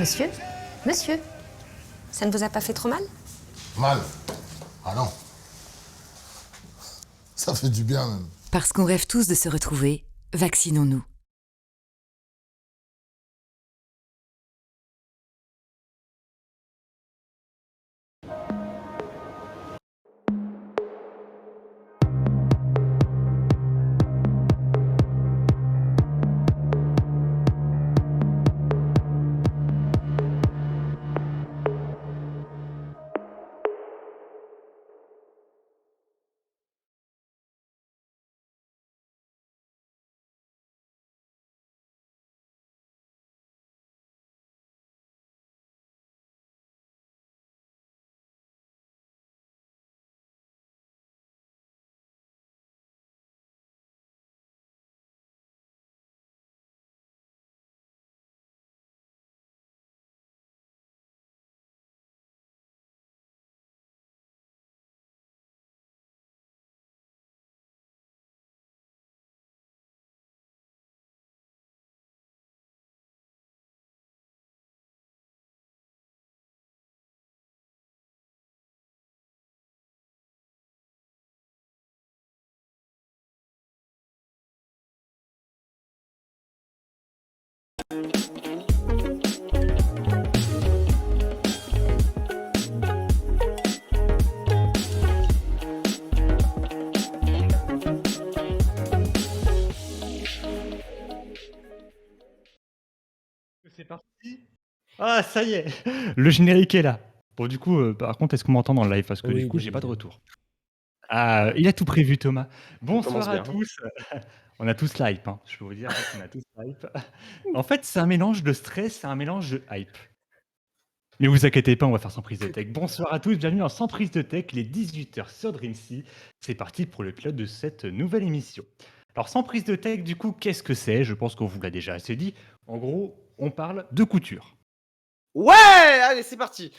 Monsieur, monsieur, ça ne vous a pas fait trop mal? Mal? Ah non. Ça fait du bien même. Parce qu'on rêve tous de se retrouver, vaccinons-nous. C'est parti. Ah, ça y est, le générique est là. Bon, du coup, par contre, est-ce qu'on m'entend dans le live? Parce que Oui, du coup, bien j'ai pas de évidemment. retour. Ah, il a tout prévu, Thomas. commence Bonsoir à bien. tous. On a tous la hype, hein. Je peux vous dire, on a tous la hype. En fait, c'est un mélange de stress, c'est un mélange de hype. Mais vous inquiétez pas, on va faire sans prise de tech. Bonsoir à tous, bienvenue dans Sans prise de tech, il est 18h sur Dreamsea. C'est parti pour le pilote de cette nouvelle émission. Alors, sans prise de tech, du coup, qu'est-ce que c'est? Je pense qu'on vous l'a déjà assez dit. En gros, on parle de couture. Ouais, allez, c'est parti.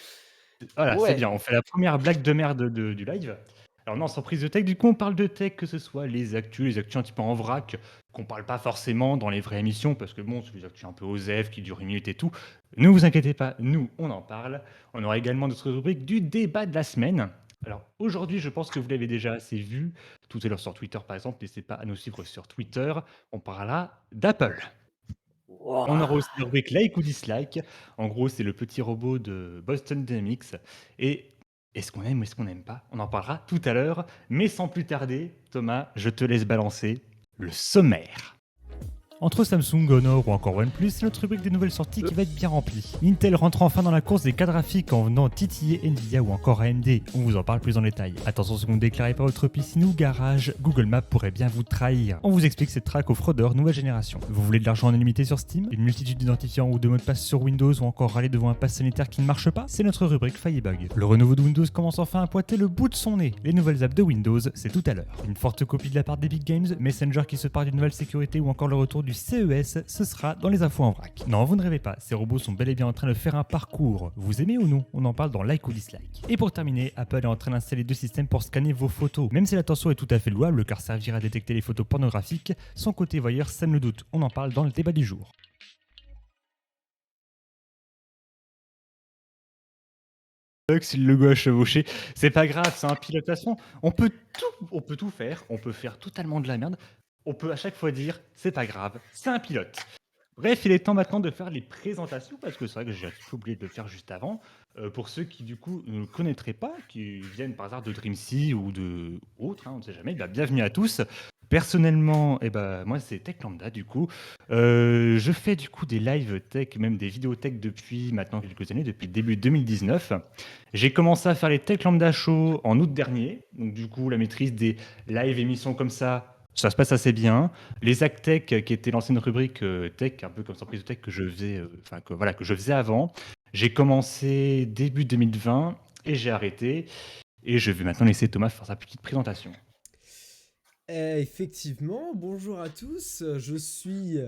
Voilà, c'est Ouais. bien, on fait la première blague de merde du live. Alors non, sans prise de tech, du coup, on parle de tech, que ce soit les actus un petit peu en vrac, qu'on parle pas forcément dans les vraies émissions, parce que bon, c'est des actus un peu osef, qui durent une minute et tout. Ne vous inquiétez pas, nous, on en parle. On aura également notre rubrique du débat de la semaine. Alors aujourd'hui, je pense que vous l'avez déjà assez vu, tout à l'heure sur Twitter par exemple, n'hésitez pas à nous suivre sur Twitter. On parlera d'Apple. On aura aussi la rubrique like ou dislike. En gros, c'est le petit robot de Boston Dynamics. Et est-ce qu'on aime ou est-ce qu'on n'aime pas? On en parlera tout à l'heure. Mais sans plus tarder, Thomas, je te laisse balancer le sommaire. Entre Samsung, Honor ou encore OnePlus, c'est notre rubrique des nouvelles sorties qui va être bien remplie. Intel rentre enfin dans la course des cartes graphiques en venant titiller Nvidia ou encore AMD. On vous en parle plus en détail. Attention, si vous ne déclarez pas votre piscine ou garage, Google Maps pourrait bien vous trahir. On vous explique cette traque aux fraudeurs nouvelle génération. Vous voulez de l'argent en illimité sur Steam? Une multitude d'identifiants ou de mots de passe sur Windows ou encore râler devant un pass sanitaire qui ne marche pas? C'est notre rubrique faille et bug. Le renouveau de Windows commence enfin à pointer le bout de son nez. Les nouvelles apps de Windows, c'est tout à l'heure. Une forte copie de la part d'Epic Games, Messenger qui se part d'une nouvelle sécurité ou encore le retour du CES, ce sera dans les infos en vrac. Non, vous ne rêvez pas, ces robots sont bel et bien en train de faire un parcours. Vous aimez ou non? On en parle dans Like ou Dislike. Et pour terminer, Apple est en train d'installer deux systèmes pour scanner vos photos. Même si l'attention est tout à fait louable car servir à détecter les photos pornographiques, son côté voyeur sème le doute. On en parle dans le débat du jour. Si le logo a chevauché, c'est pas grave, c'est un pilote. De toute façon, on peut tout faire, on peut faire totalement de la merde. On peut à chaque fois dire, c'est pas grave, c'est un pilote. Bref, il est temps maintenant de faire les présentations, parce que c'est vrai que j'ai oublié de le faire juste avant. Pour ceux qui, du coup, ne le connaîtraient pas, qui viennent par hasard de Dreamsea ou de autres, on ne sait jamais, bienvenue à tous. Personnellement, moi, c'est Tech Lambda, du coup. Je fais, du coup, des live tech, même des vidéos tech depuis maintenant quelques années, depuis le début 2019. J'ai commencé à faire les Tech Lambda Show en août dernier. Donc, du coup, la maîtrise des live émissions comme ça se passe assez bien. Les Acts Tech, qui était l'ancienne rubrique tech, un peu comme surprise de tech que je faisais, que je faisais avant. J'ai commencé début 2020 et j'ai arrêté. Et je vais maintenant laisser Thomas faire sa petite présentation. Effectivement, bonjour à tous, je suis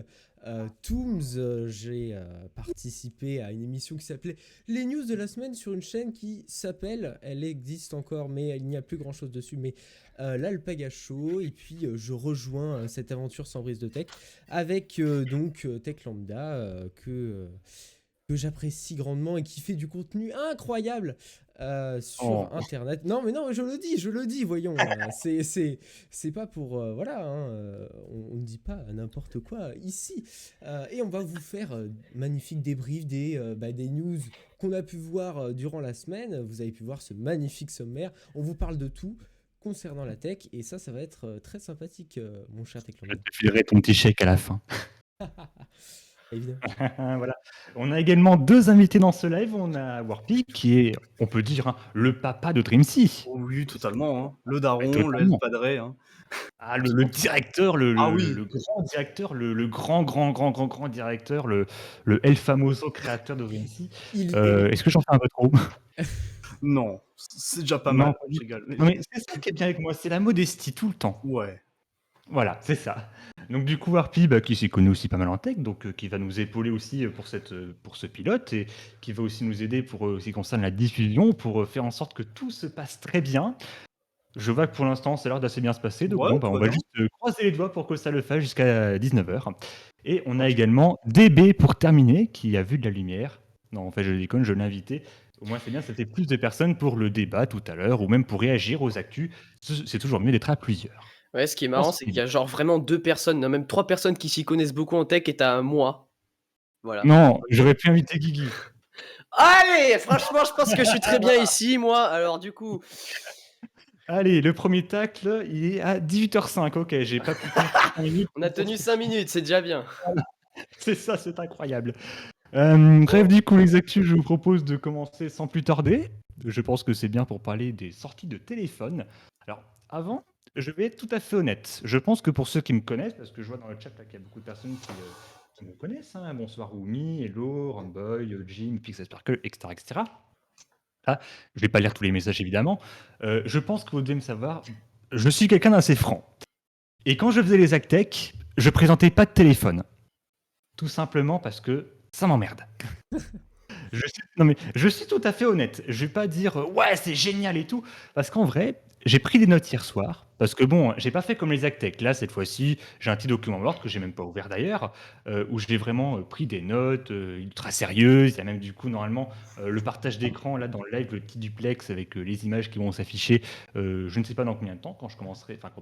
Tooms, j'ai participé à une émission qui s'appelait Les News de la semaine sur une chaîne qui s'appelle, elle existe encore mais il n'y a plus grand chose dessus, mais l'Alpaga Show, et puis je rejoins cette aventure sans brise de tech avec donc Tech Lambda que j'apprécie grandement et qui fait du contenu incroyable Oh. sur Internet. Non, mais non, je le dis, voyons. C'est pas pour... voilà, hein, on ne dit pas n'importe quoi ici. Et on va vous faire magnifique débrief des news qu'on a pu voir durant la semaine. Vous avez pu voir ce magnifique sommaire. On vous parle de tout concernant la tech et ça va être très sympathique, mon cher Je Techlandou. te filerai ton petit chèque à la fin. Évidemment. Voilà. On a également 2 invités dans ce live. On a Warpy qui est, on peut dire, hein, le papa de Dreamsea. Oh oui, totalement, hein. Le Ouais, daron, le totalement. padré, hein. Ah, le directeur, Ah oui. le grand directeur, le grand directeur, le El Famoso créateur de Dreamsea. Il, Est-ce que j'en fais un peu trop? Non, c'est déjà pas Non, mal, pas je du rigole. non, mais c'est ça qui est bien avec moi, c'est la modestie tout le temps. Ouais. Voilà, c'est ça. Donc du coup, Warpy, qui s'y connaît aussi pas mal en tech, donc qui va nous épauler aussi pour ce pilote et qui va aussi nous aider pour ce qui concerne la diffusion, pour faire en sorte que tout se passe très bien. Je vois que pour l'instant, ça a l'air d'assez bien se passer, donc Ouais, bon, tout on va va bien. juste croiser les doigts pour que ça le fasse jusqu'à 19h. Et on a également DB pour terminer, qui a vu de la lumière. Non, en fait, je déconne, je l'ai invité. Au moins, c'est bien, c'était plus de personnes pour le débat tout à l'heure, ou même pour réagir aux actus. C'est toujours mieux d'être à plusieurs. Ouais, ce qui est marrant, c'est qu'il y a genre vraiment 2 personnes, non, même 3 personnes qui s'y connaissent beaucoup en tech et tu moi. Voilà. Non, j'aurais pu inviter Guigui. Allez, franchement, je pense que je suis très bien ici, moi. Alors du coup, Allez, le premier tacle, il est à 18h05. Ok, j'ai pas pu compter 5 minutes. on a tenu 5 minutes, c'est déjà bien. C'est ça, c'est incroyable. Bref, du coup, les actus, je vous propose de commencer sans plus tarder. Je pense que c'est bien pour parler des sorties de téléphone. Alors, avant, je vais être tout à fait honnête. Je pense que pour ceux qui me connaissent, parce que je vois dans le chat là, qu'il y a beaucoup de personnes qui me connaissent, hein. Bonsoir Oumi, Hello, Ramboy, Jim, Pixel Sparkle, etc., etc. Ah, je vais pas lire tous les messages évidemment. Je pense que vous devez me savoir, je suis quelqu'un d'assez franc. Et quand je faisais les Act Tech, je présentais pas de téléphone. Tout simplement parce que ça m'emmerde. Non mais je suis tout à fait honnête. Je vais pas dire ouais c'est génial et tout, parce qu'en vrai j'ai pris des notes hier soir. Parce que bon, j'ai pas fait comme les Actec. Là cette fois-ci, j'ai un petit document Word que j'ai même pas ouvert d'ailleurs, où j'ai vraiment pris des notes ultra sérieuses. Il y a même du coup normalement le partage d'écran là dans le live, le petit duplex avec les images qui vont s'afficher. Je ne sais pas dans combien de temps quand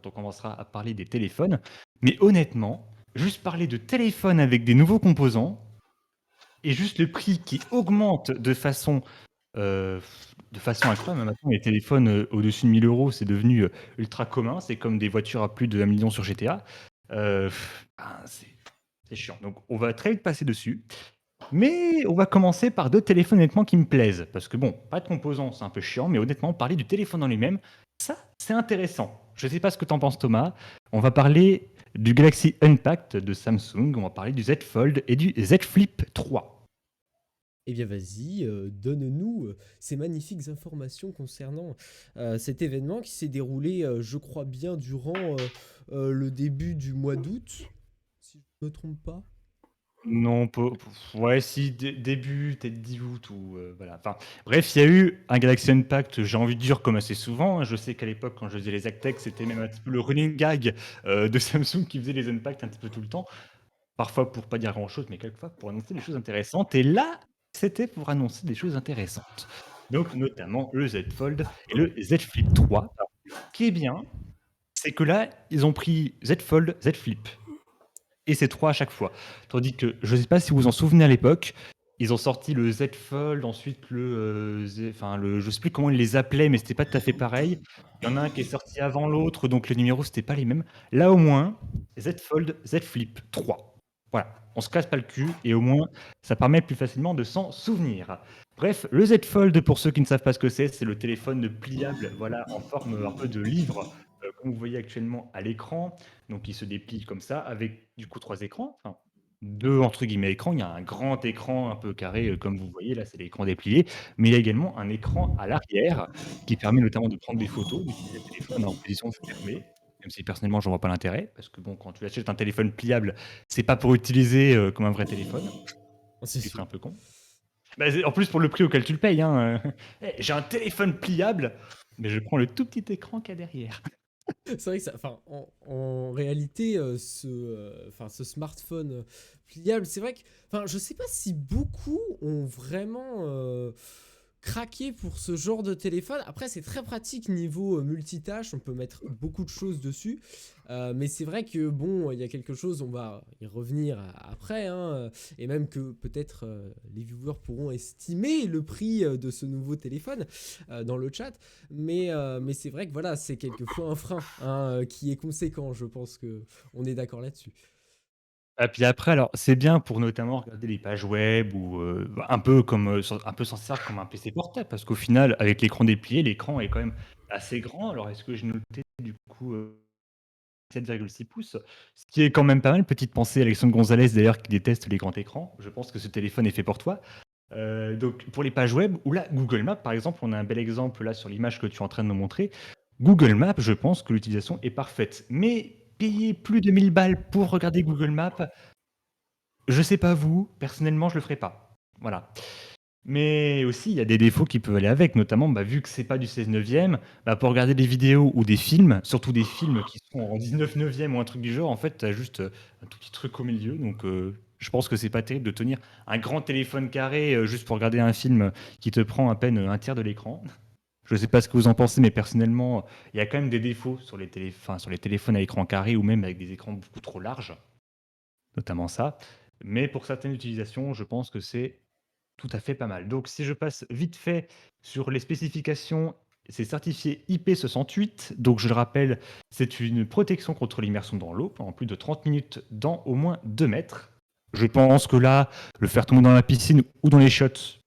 on commencera à parler des téléphones. Mais honnêtement, juste parler de téléphone avec des nouveaux composants et juste le prix qui augmente de façon incroyable. Maintenant, les téléphones au-dessus de 1000 euros, c'est devenu ultra commun. C'est comme des voitures à plus de 1 million sur GTA. C'est chiant. Donc, on va très vite passer dessus. Mais on va commencer par 2 téléphones honnêtement qui me plaisent. Parce que bon, pas de composants, c'est un peu chiant, mais honnêtement, parler du téléphone en lui-même, ça, c'est intéressant. Je sais pas ce que t'en penses, Thomas. On va parler du Galaxy Unpacked de Samsung, on va parler du Z Fold et du Z Flip 3. Eh bien, vas-y, donne-nous ces magnifiques informations concernant cet événement qui s'est déroulé, je crois bien, durant le début du mois d'août, si je ne me trompe pas. Non, ouais, si, début, peut-être 10 août, ou voilà. Enfin, bref, il y a eu un Galaxy Unpacked, j'ai envie de dire, comme assez souvent, hein. Je sais qu'à l'époque, quand je faisais les Actech, c'était même un petit peu le running gag de Samsung qui faisait les Unpacked un petit peu tout le temps. Parfois pour pas dire grand-chose, mais quelquefois pour annoncer des choses intéressantes. Et là, c'était pour annoncer des choses intéressantes. Donc, notamment le Z Fold et le Z Flip 3. Alors, ce qui est bien, c'est que là, ils ont pris Z Fold, Z Flip. Et c'est 3 à chaque fois. Tandis que, je ne sais pas si vous vous en souvenez à l'époque, ils ont sorti le Z Fold, ensuite je sais plus comment ils les appelaient, mais c'était pas tout à fait pareil. Il y en a un qui est sorti avant l'autre, donc les numéros c'était pas les mêmes. Là au moins, Z Fold, Z Flip 3. Voilà, on se casse pas le cul et au moins ça permet plus facilement de s'en souvenir. Bref, le Z Fold, pour ceux qui ne savent pas ce que c'est le téléphone pliable, voilà, en forme un peu de livre, comme vous voyez actuellement à l'écran. Donc il se déplie comme ça, avec du coup 3 écrans, enfin 2 entre guillemets écrans. Il y a un grand écran un peu carré, comme vous voyez là, c'est l'écran déplié, mais il y a également un écran à l'arrière qui permet notamment de prendre des photos, d'utiliser le téléphone en position fermée, même si personnellement j'en vois pas l'intérêt, parce que bon, quand tu achètes un téléphone pliable, c'est pas pour utiliser comme un vrai téléphone, C'est tu serais sûr. un peu con. Bah, en plus pour le prix auquel tu le payes, hein, j'ai un téléphone pliable, mais je prends le tout petit écran qu'il y a derrière. C'est vrai que ça, enfin, en réalité, ce smartphone pliable, c'est vrai que, enfin, je sais pas si beaucoup ont vraiment craqué pour ce genre de téléphone. Après, c'est très pratique niveau multitâche, on peut mettre beaucoup de choses dessus. Mais c'est vrai que bon, il y a quelque chose, on va y revenir après, hein, et même que peut-être les viewers pourront estimer le prix de ce nouveau téléphone dans le chat. Mais c'est vrai que voilà, c'est quelquefois un frein, hein, qui est conséquent. Je pense que on est d'accord là-dessus. Et puis après, alors, c'est bien pour notamment regarder les pages web ou un peu comme un peu s'en servir comme un PC portable, parce qu'au final, avec l'écran déplié, l'écran est quand même assez grand. Alors, est-ce que j'ai noté du coup 7,6 pouces, ce qui est quand même pas mal. Petite pensée, Alexandre Gonzalez d'ailleurs, qui déteste les grands écrans. Je pense que ce téléphone est fait pour toi. Donc, pour les pages web, ou là, Google Maps, par exemple, on a un bel exemple là sur l'image que tu es en train de nous montrer. Google Maps, je pense que l'utilisation est parfaite. Mais payer plus de 1000 balles pour regarder Google Maps, je sais pas vous, personnellement, je le ferai pas. Voilà. Mais aussi, il y a des défauts qui peuvent aller avec, notamment, vu que c'est pas du 16 neuvième, pour regarder des vidéos ou des films, surtout des films qui sont en 19 neuvième ou un truc du genre, en fait, tu as juste un tout petit truc au milieu. Donc, je pense que c'est pas terrible de tenir un grand téléphone carré juste pour regarder un film qui te prend à peine un tiers de l'écran. Je sais pas ce que vous en pensez, mais personnellement, il y a quand même des défauts sur sur les téléphones à écran carré ou même avec des écrans beaucoup trop larges, notamment ça. Mais pour certaines utilisations, je pense que c'est tout à fait pas mal. Donc, si je passe vite fait sur les spécifications, c'est certifié IP68. Donc, je le rappelle, c'est une protection contre l'immersion dans l'eau pendant plus de 30 minutes dans au moins 2 mètres. Je pense que là, le faire tomber dans la piscine ou dans les shots,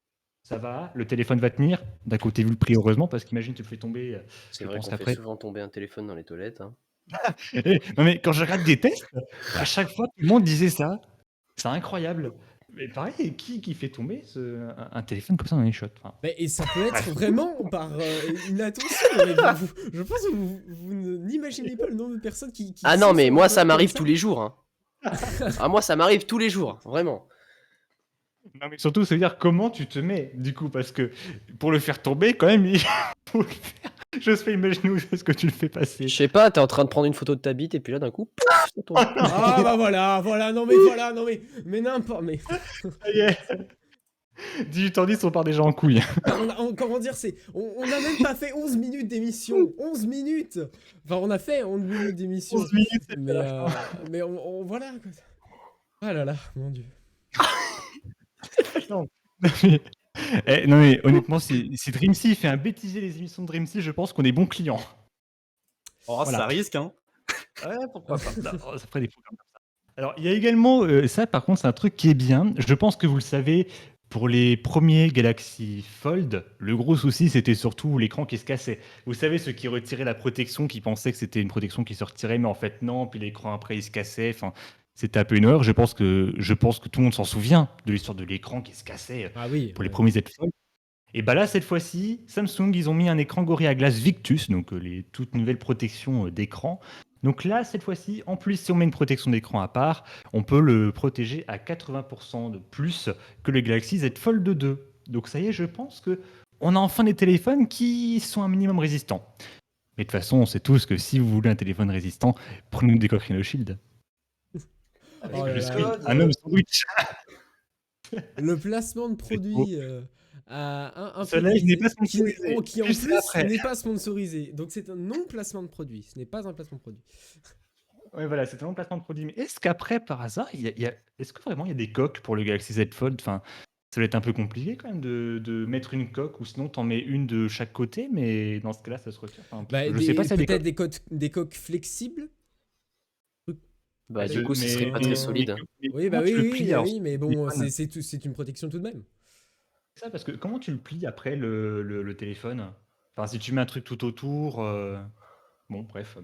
ça va. Le téléphone va tenir. D'un côté, vu le prix, heureusement, parce qu'imagine, tu le fais tomber. C'est Je vrai pense qu'on fait qu'après. souvent tomber un téléphone dans les toilettes, hein. Non, mais quand je regarde des tests, à chaque fois, tout le monde disait ça. C'est incroyable. Mais pareil, qui fait tomber un téléphone comme ça dans les shots? Enfin, Et ça peut être bref. vraiment par une attention. Mais je pense que vous n'imaginez pas le nombre de personnes qui Ah non, mais sont moi en ça comme m'arrive ça. tous les jours, hein. Ah, moi ça m'arrive tous les jours, vraiment. Non, mais surtout, ça veut dire comment tu te mets, du coup, parce que pour le faire tomber, quand même, il faut le faire. Je sais imaginer où est-ce que tu le fais passer. Je sais pas, t'es en train de prendre une photo de ta bite et puis là d'un coup, pouf, ça tombe. Ah bah voilà, non mais n'importe, mais Ça y est. 18h10, on part déjà en couille. comment dire, on a même pas fait 11 minutes d'émission, 11 minutes. Enfin, on a fait 11 minutes d'émission, 11 minutes, c'est mais la fin. mais voilà quoi. Ah là là, mon dieu. Non. Non, mais honnêtement, si Dreamsy fait un bêtisier les émissions de Dreamsy, je pense qu'on est bons clients. Oh, Voilà. ça risque, hein. Ouais, pourquoi pas. Non, ça ferait des programmes comme ça. Alors, il y a également, ça par contre, c'est un truc qui est bien. Je pense que vous le savez, pour les premiers Galaxy Fold, le gros souci, c'était surtout l'écran qui se cassait. Vous savez, ceux qui retiraient la protection, qui pensaient que c'était une protection qui se retirait, mais en fait non, puis l'écran après, il se cassait. Enfin, c'était un peu une horreur. Je pense que tout le monde s'en souvient de l'histoire de l'écran qui se cassait Ah oui. pour les premiers Z Fold. Et bah là, cette fois-ci, Samsung, ils ont mis un écran Gorilla Glass Victus, donc les toutes nouvelles protections d'écran. Donc là, cette fois-ci, en plus, si on met une protection d'écran à part, on peut le protéger à 80% de plus que le Galaxy Z Fold 2. Donc ça y est, je pense que on a enfin des téléphones qui sont un minimum résistants. Mais de toute façon, on sait tous que si vous voulez un téléphone résistant, prenez des Coque Rhino Shield. Oh là Je là. suis un homme sandwich. Le placement de produit un peu Cela, je n'ai risé, pas sponsorisé. qui en Juste plus après. n'est pas sponsorisé. Donc c'est un non-placement de produit. Ce n'est pas un placement de produit. Oui, voilà, c'est un placement de produit. Mais est-ce qu'après, par hasard, est-ce que vraiment il y a des coques pour le Galaxy Z Fold? Enfin, ça va être un peu compliqué quand même de mettre une coque, ou sinon t'en mets une de chaque côté, mais dans ce cas-là, ça se retire. Enfin, je sais pas s'il y a des peut-être coques. des coques flexibles. Bah du coup, ce serait pas très solide. Oui, bah comment tu le oui, plies, alors, oui, mais sur bon, le téléphone? c'est une protection tout de même. C'est ça, parce que comment tu le plies après le téléphone? Enfin, si tu mets un truc tout autour, bon, bref.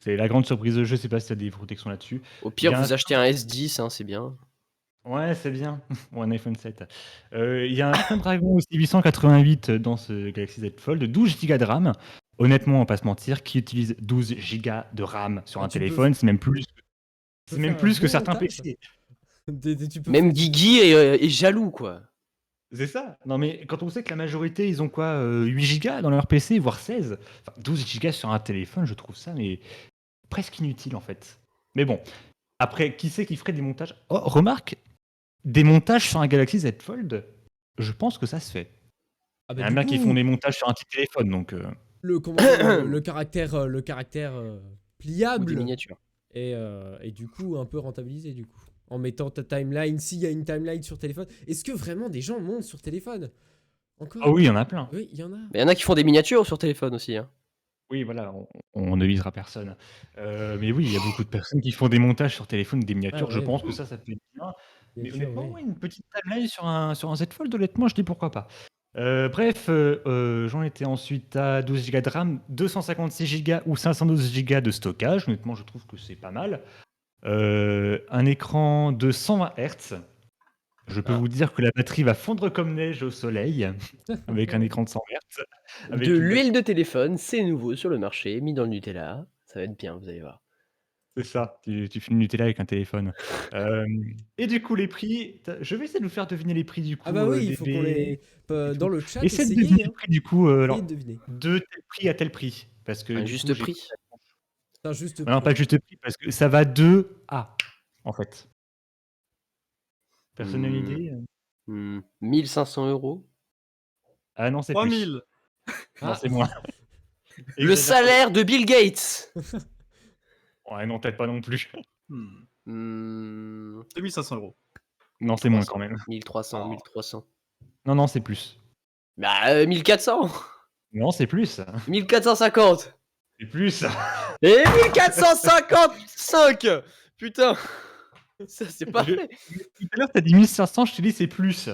C'est la grande surprise de jeu, je sais pas si tu as des protections là-dessus. Au Il y pire, a un vous achetez un S10, hein, c'est bien. Ouais, c'est bien. Ou un iPhone 7. Il y a un Snapdragon aussi 888 dans ce Galaxy Z Fold, 12 Go de RAM. Honnêtement, on va pas se mentir, qui utilise 12 Go de RAM sur Ah, un tu peux téléphone, c'est même plus faire un que bon certains montage. PC. Tu peux Même Guigui est jaloux, quoi. C'est ça. Non, mais quand on sait que la majorité, ils ont quoi, 8 gigas dans leur PC, voire 16, enfin 12 gigas sur un téléphone, je trouve ça mais presque inutile en fait. Mais bon, après, qui c'est qui ferait des montages? Oh, remarque, des montages sur un Galaxy Z Fold, je pense que ça se fait. Ah Il bah y en du a qui font coup, des montages sur un petit téléphone, donc le caractère Ou des pliable miniatures. et du coup un peu rentabilisé du coup. En mettant ta timeline, s'il y a une timeline sur téléphone. Est-ce que vraiment des gens montent sur téléphone? Encore? ah oui, il y en a plein. Oui, il y en a. Mais il y en a qui font des miniatures sur téléphone aussi. Hein. Oui, voilà, on ne visera personne. Mais oui, il y a beaucoup de personnes qui font des montages sur téléphone, des Ah miniatures. Je ouais, pense que ça peut être bien. bien Mais sûr, honnêtement, oui. ouais, une petite timeline sur un Z Fold, honnêtement, je dis pourquoi pas. Bref, j'en étais ensuite à 12 gigas de RAM, 256 gigas ou 512 gigas de stockage. Honnêtement, je trouve que c'est pas mal. Un écran de 120 Hz. Je peux Ah. vous dire que la batterie va fondre comme neige au soleil avec un écran de 100 Hz. Avec De une batterie- l'huile de téléphone, c'est nouveau sur le marché, mis dans le Nutella. Ça va être bien, vous allez voir. C'est ça, tu fais une Nutella avec un téléphone. Et du coup, les prix, je vais essayer de vous faire deviner les prix du coup. Ah bah oui, il des, faut qu'on les... et dans tout. le chat, Essayez de essayez, deviner les hein. prix du coup. Essayez Alors, de deviner. de tel prix à tel prix. Parce que Un du juste coup, j'ai- prix. C'est un juste Non, prix. pas le juste prix, parce que ça va de à, en fait. Personne n'a une idée? 1500 €. Ah non, c'est plus. 3000. Non, Ah. c'est moins. Le salaire de Bill Gates. Ouais, non, peut-être pas non plus. Hmm, 2500 €. Non, c'est moins quand même. 1300, 1300. Non, non, c'est plus. Bah, 1400. Non, c'est plus. 1450. C'est plus. Et 1455. Putain. Ça, c'est pas Je- vrai. Tout à l'heure, t'as dit 1500, je te dis c'est plus.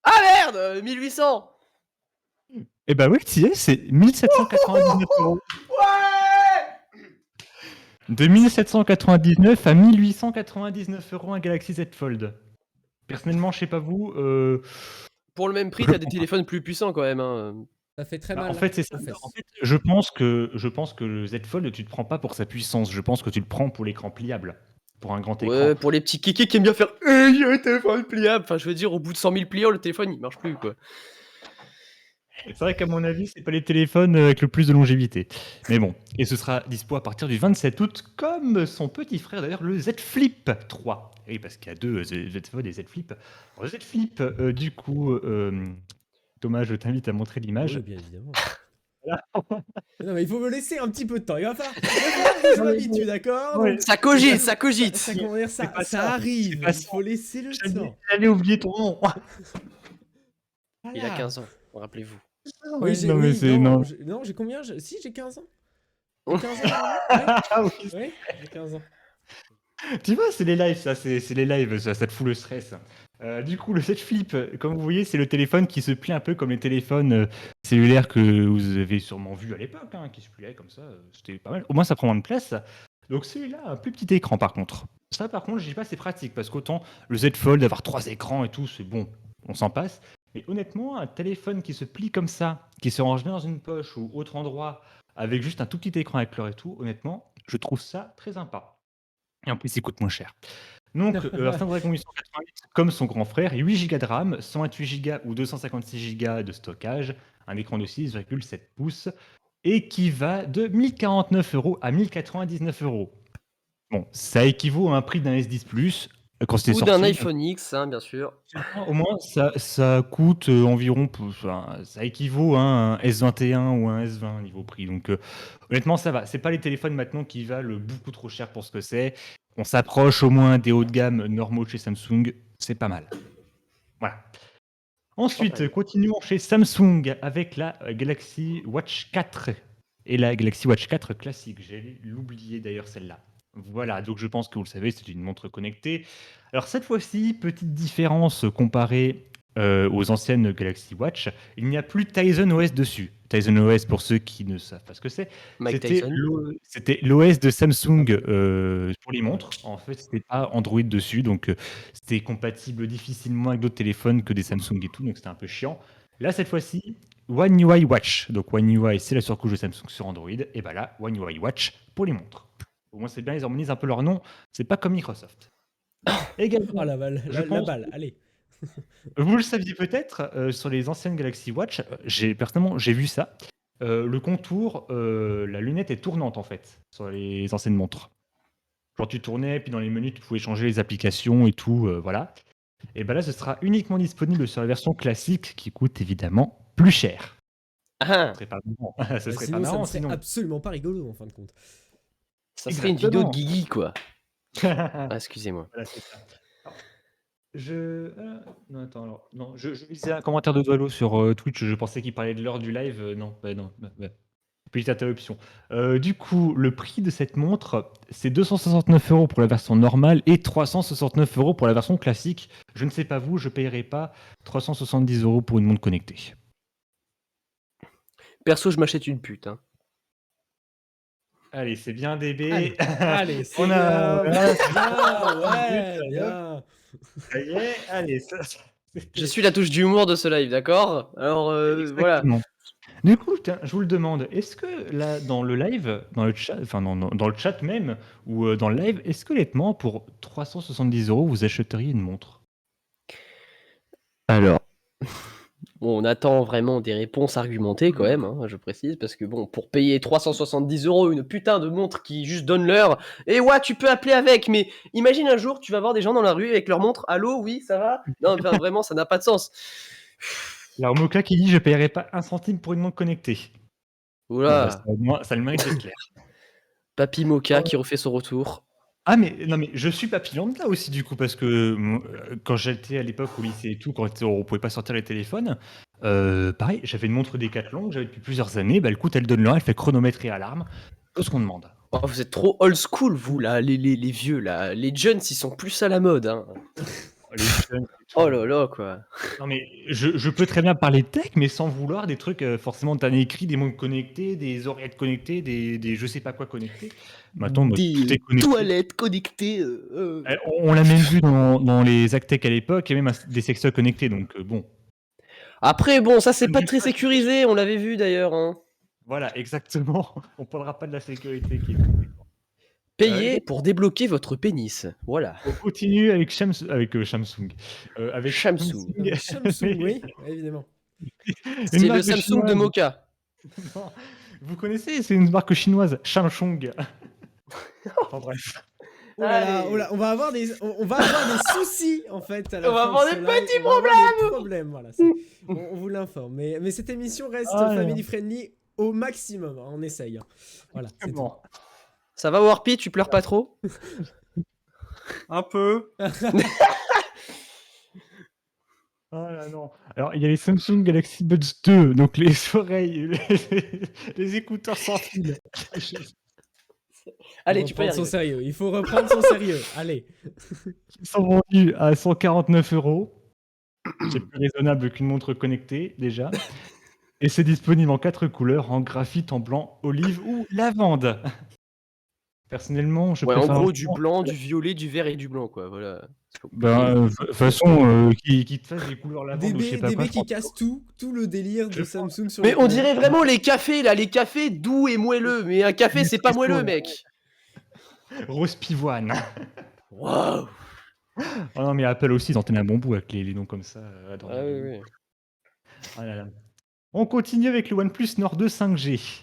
Ah merde, 1800. Eh bah oui, tu y es, c'est 1799 euros. Ouais. De 1799 à 1899 euros un Galaxy Z Fold. Personnellement, je sais pas vous. Pour le même prix, Je t'as des prends pas. téléphones plus puissants quand même. Hein. Ça fait très Bah, mal. en fait, c'est ça. aux fesses. En fait, je pense que le Z Fold, tu te prends pas pour sa puissance. Je pense que tu le prends pour l'écran pliable, pour un grand écran. Ouais, pour les petits kikis qui aiment bien faire j'ai un téléphone pliable. Enfin, je veux dire, au bout de 100 000 pliants, le téléphone il marche plus quoi. C'est vrai qu'à mon avis, c'est pas les téléphones avec le plus de longévité. Mais bon, et ce sera dispo à partir du 27 août, comme son petit frère d'ailleurs, le Z Flip 3. Oui, parce qu'il y a deux Z Fold et Z Flip. Alors, le Z Flip, du coup, Thomas, je t'invite à montrer l'image. Oui, bien évidemment. Voilà. Non, mais il faut me laisser un petit peu de temps. Il va falloir que je m'habitue, d'accord? Ouais. Donc, Ça cogite, ça cogite. ça, comment dire, ça, C'est pas ça ça, arrive. c'est pas Il ça. faut laisser le temps. J'allais oublier ton nom. Il a 15 ans, rappelez-vous. Oui, j'ai non, mais c'est. non, Non. non, j'ai combien? Si, j'ai 15 ans. J'ai 15 ans. Ouais, Ah oui. ouais, j'ai 15 ans. Tu vois, c'est les lives, ça, c'est les lives, ça te fout le stress. Du coup, le Z Flip, comme vous voyez, c'est le téléphone qui se plie un peu comme les téléphones cellulaires que vous avez sûrement vu à l'époque, hein, qui se pliaient comme ça. C'était pas mal. Au moins, ça prend moins de place. Donc, celui-là a un plus petit écran, par contre. Ça, par contre, je dis pas, c'est pratique parce qu'autant le Z Fold, avoir 3 écrans et tout, c'est bon, on s'en passe. Mais honnêtement, un téléphone qui se plie comme ça, qui se range bien dans une poche ou autre endroit, avec juste un tout petit écran avec l'heure et tout, honnêtement, je trouve ça très sympa. Et en plus, il coûte moins cher. Donc, un Snapdragon 888, comme son grand frère, 8 Go de RAM, 128 Go ou 256 Go de stockage, un écran de 6,7 pouces, et qui va de 1049 euros à 1099 euros. Bon, ça équivaut à un prix d'un S10 Plus quand c'était Ou sorti. d'un donc, iPhone X, hein, bien sûr. au moins, ça coûte environ, enfin, ça équivaut à un S21 ou un S20 niveau prix. Donc, honnêtement, ça va. C'est pas les téléphones maintenant qui valent beaucoup trop cher pour ce que c'est. On s'approche au moins des hauts de gamme normaux de chez Samsung. C'est pas mal. Voilà. Ensuite, continuons chez Samsung avec la Galaxy Watch 4 et la Galaxy Watch 4 classique. J'allais l'oublier d'ailleurs celle-là. Voilà, donc je pense que vous le savez, c'est une montre connectée. Alors cette fois-ci, petite différence comparée aux anciennes Galaxy Watch, il n'y a plus Tizen OS dessus. Tizen OS, pour ceux qui ne savent pas ce que c'est, Mike c'était Tyson. c'était l'OS de Samsung pour les montres. En fait, c'était pas Android dessus, donc c'était compatible difficilement avec d'autres téléphones que des Samsung et tout, donc c'était un peu chiant. Là, cette fois-ci, One UI Watch. Donc One UI, c'est la surcouche de Samsung sur Android. Et bah là, One UI Watch pour les montres. Au moins, c'est bien, ils harmonisent un peu leur nom. C'est pas comme Microsoft. Également, Oh la balle, Je la pense- balle, allez. Vous le saviez peut-être, sur les anciennes Galaxy Watch, personnellement, j'ai vu ça. Le contour, la lunette est tournante, en fait, sur les anciennes montres. Genre tu tournais, puis dans les menus, tu pouvais changer les applications et tout, voilà. Et ben là, ce sera uniquement disponible sur la version classique qui coûte évidemment plus cher. Ah, Ce serait pas marrant, ce serait pas Sinon, ça ne marrant serait sinon. absolument pas rigolo en fin de compte. ça serait une vidéo de Exactement. Guigui, quoi. Ah, Voilà, excusez-moi. c'est ça. Alors, non, attends, alors, non, je lisais un commentaire de Dwalo sur Twitch, je pensais qu'il parlait de l'heure du live, non, bah non, bah. Petite interruption. Du coup, le prix de cette montre, c'est 269 € pour la version normale et 369 € pour la version classique. Je ne sais pas vous, je ne payerai pas 370 € pour une montre connectée. Perso, je m'achète une pute. Hein. Allez, c'est bien DB. Allez, c'est On a- bien, voilà, bien, ouais, bien. Ça y est, allez, Je suis la touche d'humour de ce live, d'accord? Alors, voilà. Exactement. Du coup, tiens, je vous le demande, est-ce que là, dans le live, dans le chat, enfin dans le chat même, ou dans le live, est-ce que honnêtement, pour 370 €, vous achèteriez une montre? Alors, bon, on attend vraiment des réponses argumentées quand même, hein, je précise, parce que bon, pour payer 370 € une putain de montre qui juste donne l'heure, et ouais, tu peux appeler avec, mais imagine un jour, tu vas voir des gens dans la rue avec leur montre, allô, oui, ça va? Non, enfin, vraiment, ça n'a pas de sens. Alors Moka qui dit je paierai pas un centime pour une montre connectée. Bon, bah, Oula, ça a le mérite d'être clair. Papy Moka qui refait son retour. Ah mais non mais je suis papy lambda aussi du coup parce que quand j'étais à l'époque au lycée et tout, quand on pouvait pas sortir les téléphones, pareil, j'avais une montre Decathlon que j'avais depuis plusieurs années, bah écoute, elle donne l'heure, elle fait chronomètre et alarme, tout ce qu'on demande. Oh, vous êtes trop old school, vous, là, les vieux, là. Les jeunes, ils sont plus à la mode, hein. Les jeunes et tout. Oh là là, quoi. Non mais je peux très bien parler tech, mais sans vouloir des trucs forcément t'as écrit des montres connectées, des oreillettes connectées, des je sais pas quoi connectés. Maintenant, moi, tout est connecté. toilettes connectées. On l'a même vu dans les Actech à l'époque, il y a même des sextoys connectés, donc bon. Après, bon, ça, c'est Je pas dis très pas- sécurisé, on l'avait vu d'ailleurs, hein. Voilà, exactement. On parlera pas de la sécurité qui est. Payez pour débloquer votre pénis. Voilà. On continue avec Samsung. Avec Samsung. Samsung, oui, évidemment. C'est le marque Samsung de chinoise. Moka. Non. Vous connaissez, c'est une marque chinoise, Samsung. Enfin bref. Oh là là, Allez. oh là, on va avoir des soucis en fait. À la On va fin avoir de des ce live. petits On va avoir des problèmes. Voilà, on vous l'informe. Mais cette émission reste Ah, ouais. family friendly au maximum. Hein, on essaye. Hein. Voilà. c'est tout. Bon. Ça va, Warpy, tu pleures pas trop? Un peu. Oh là non. Alors, il y a les Samsung Galaxy Buds 2, donc les oreilles, les écouteurs sans fil. Allez, Il tu faut peux y reprendre son arriver. sérieux. Il faut reprendre son sérieux. Allez. Ils sont vendus à 149 €. C'est plus raisonnable qu'une montre connectée, déjà. Et c'est disponible en 4 couleurs, en graphite, en blanc, olive ou lavande. Personnellement, je Ouais, en préfère... gros, du blanc, du violet, du vert et du blanc, quoi. Voilà. Ben, de toute façon, qui te fasse des couleurs lavande ou je sais pas quoi. DB qui casse tout le délire de Je Samsung sur Mais les on couleurs. dirait vraiment les cafés, là, les cafés doux et moelleux. Mais un café, c'est pas moelleux, mec. Rose pivoine. Waouh. Oh non, mais Apple aussi, ils en tiennent un bon bout avec les noms comme ça. Dans Ah les- oui, oui. Ah là là. On continue avec le OnePlus Nord 2 5G.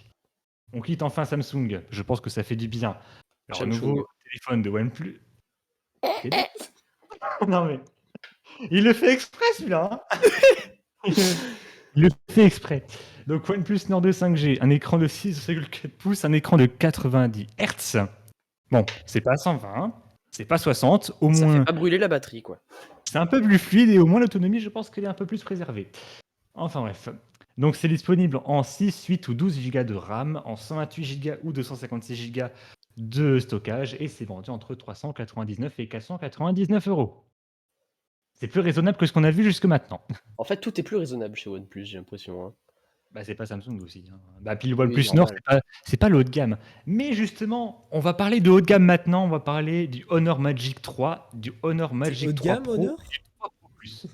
On quitte enfin Samsung. Je pense que ça fait du bien. Alors, Samsung. nouveau téléphone de OnePlus. Non mais. Il le fait exprès celui-là. Hein. Il le fait exprès. Donc OnePlus Nord 2 5G, un écran de 6,4 pouces, un écran de 90 Hz. Bon, c'est pas 120, c'est pas 60, au Ça moins fait pas brûler la batterie, quoi. c'est un peu plus fluide et au moins l'autonomie, je pense qu'elle est un peu plus préservée. Enfin bref. Donc c'est disponible en 6, 8 ou 12 Go de RAM, en 128 Go ou 256 Go de stockage et c'est vendu entre 399 et 499 €. C'est plus raisonnable que ce qu'on a vu jusque maintenant. En fait, tout est plus raisonnable chez OnePlus, j'ai l'impression. Hein. Bah, c'est pas Samsung aussi. Hein. Bah, puis le OnePlus Oui, Nord, normal. c'est pas le haut de gamme. Mais justement, on va parler de haut de gamme maintenant. On va parler du Honor Magic 3, du Honor Magic haut de 3 gamme, Pro Honor et du 3 Pro Plus.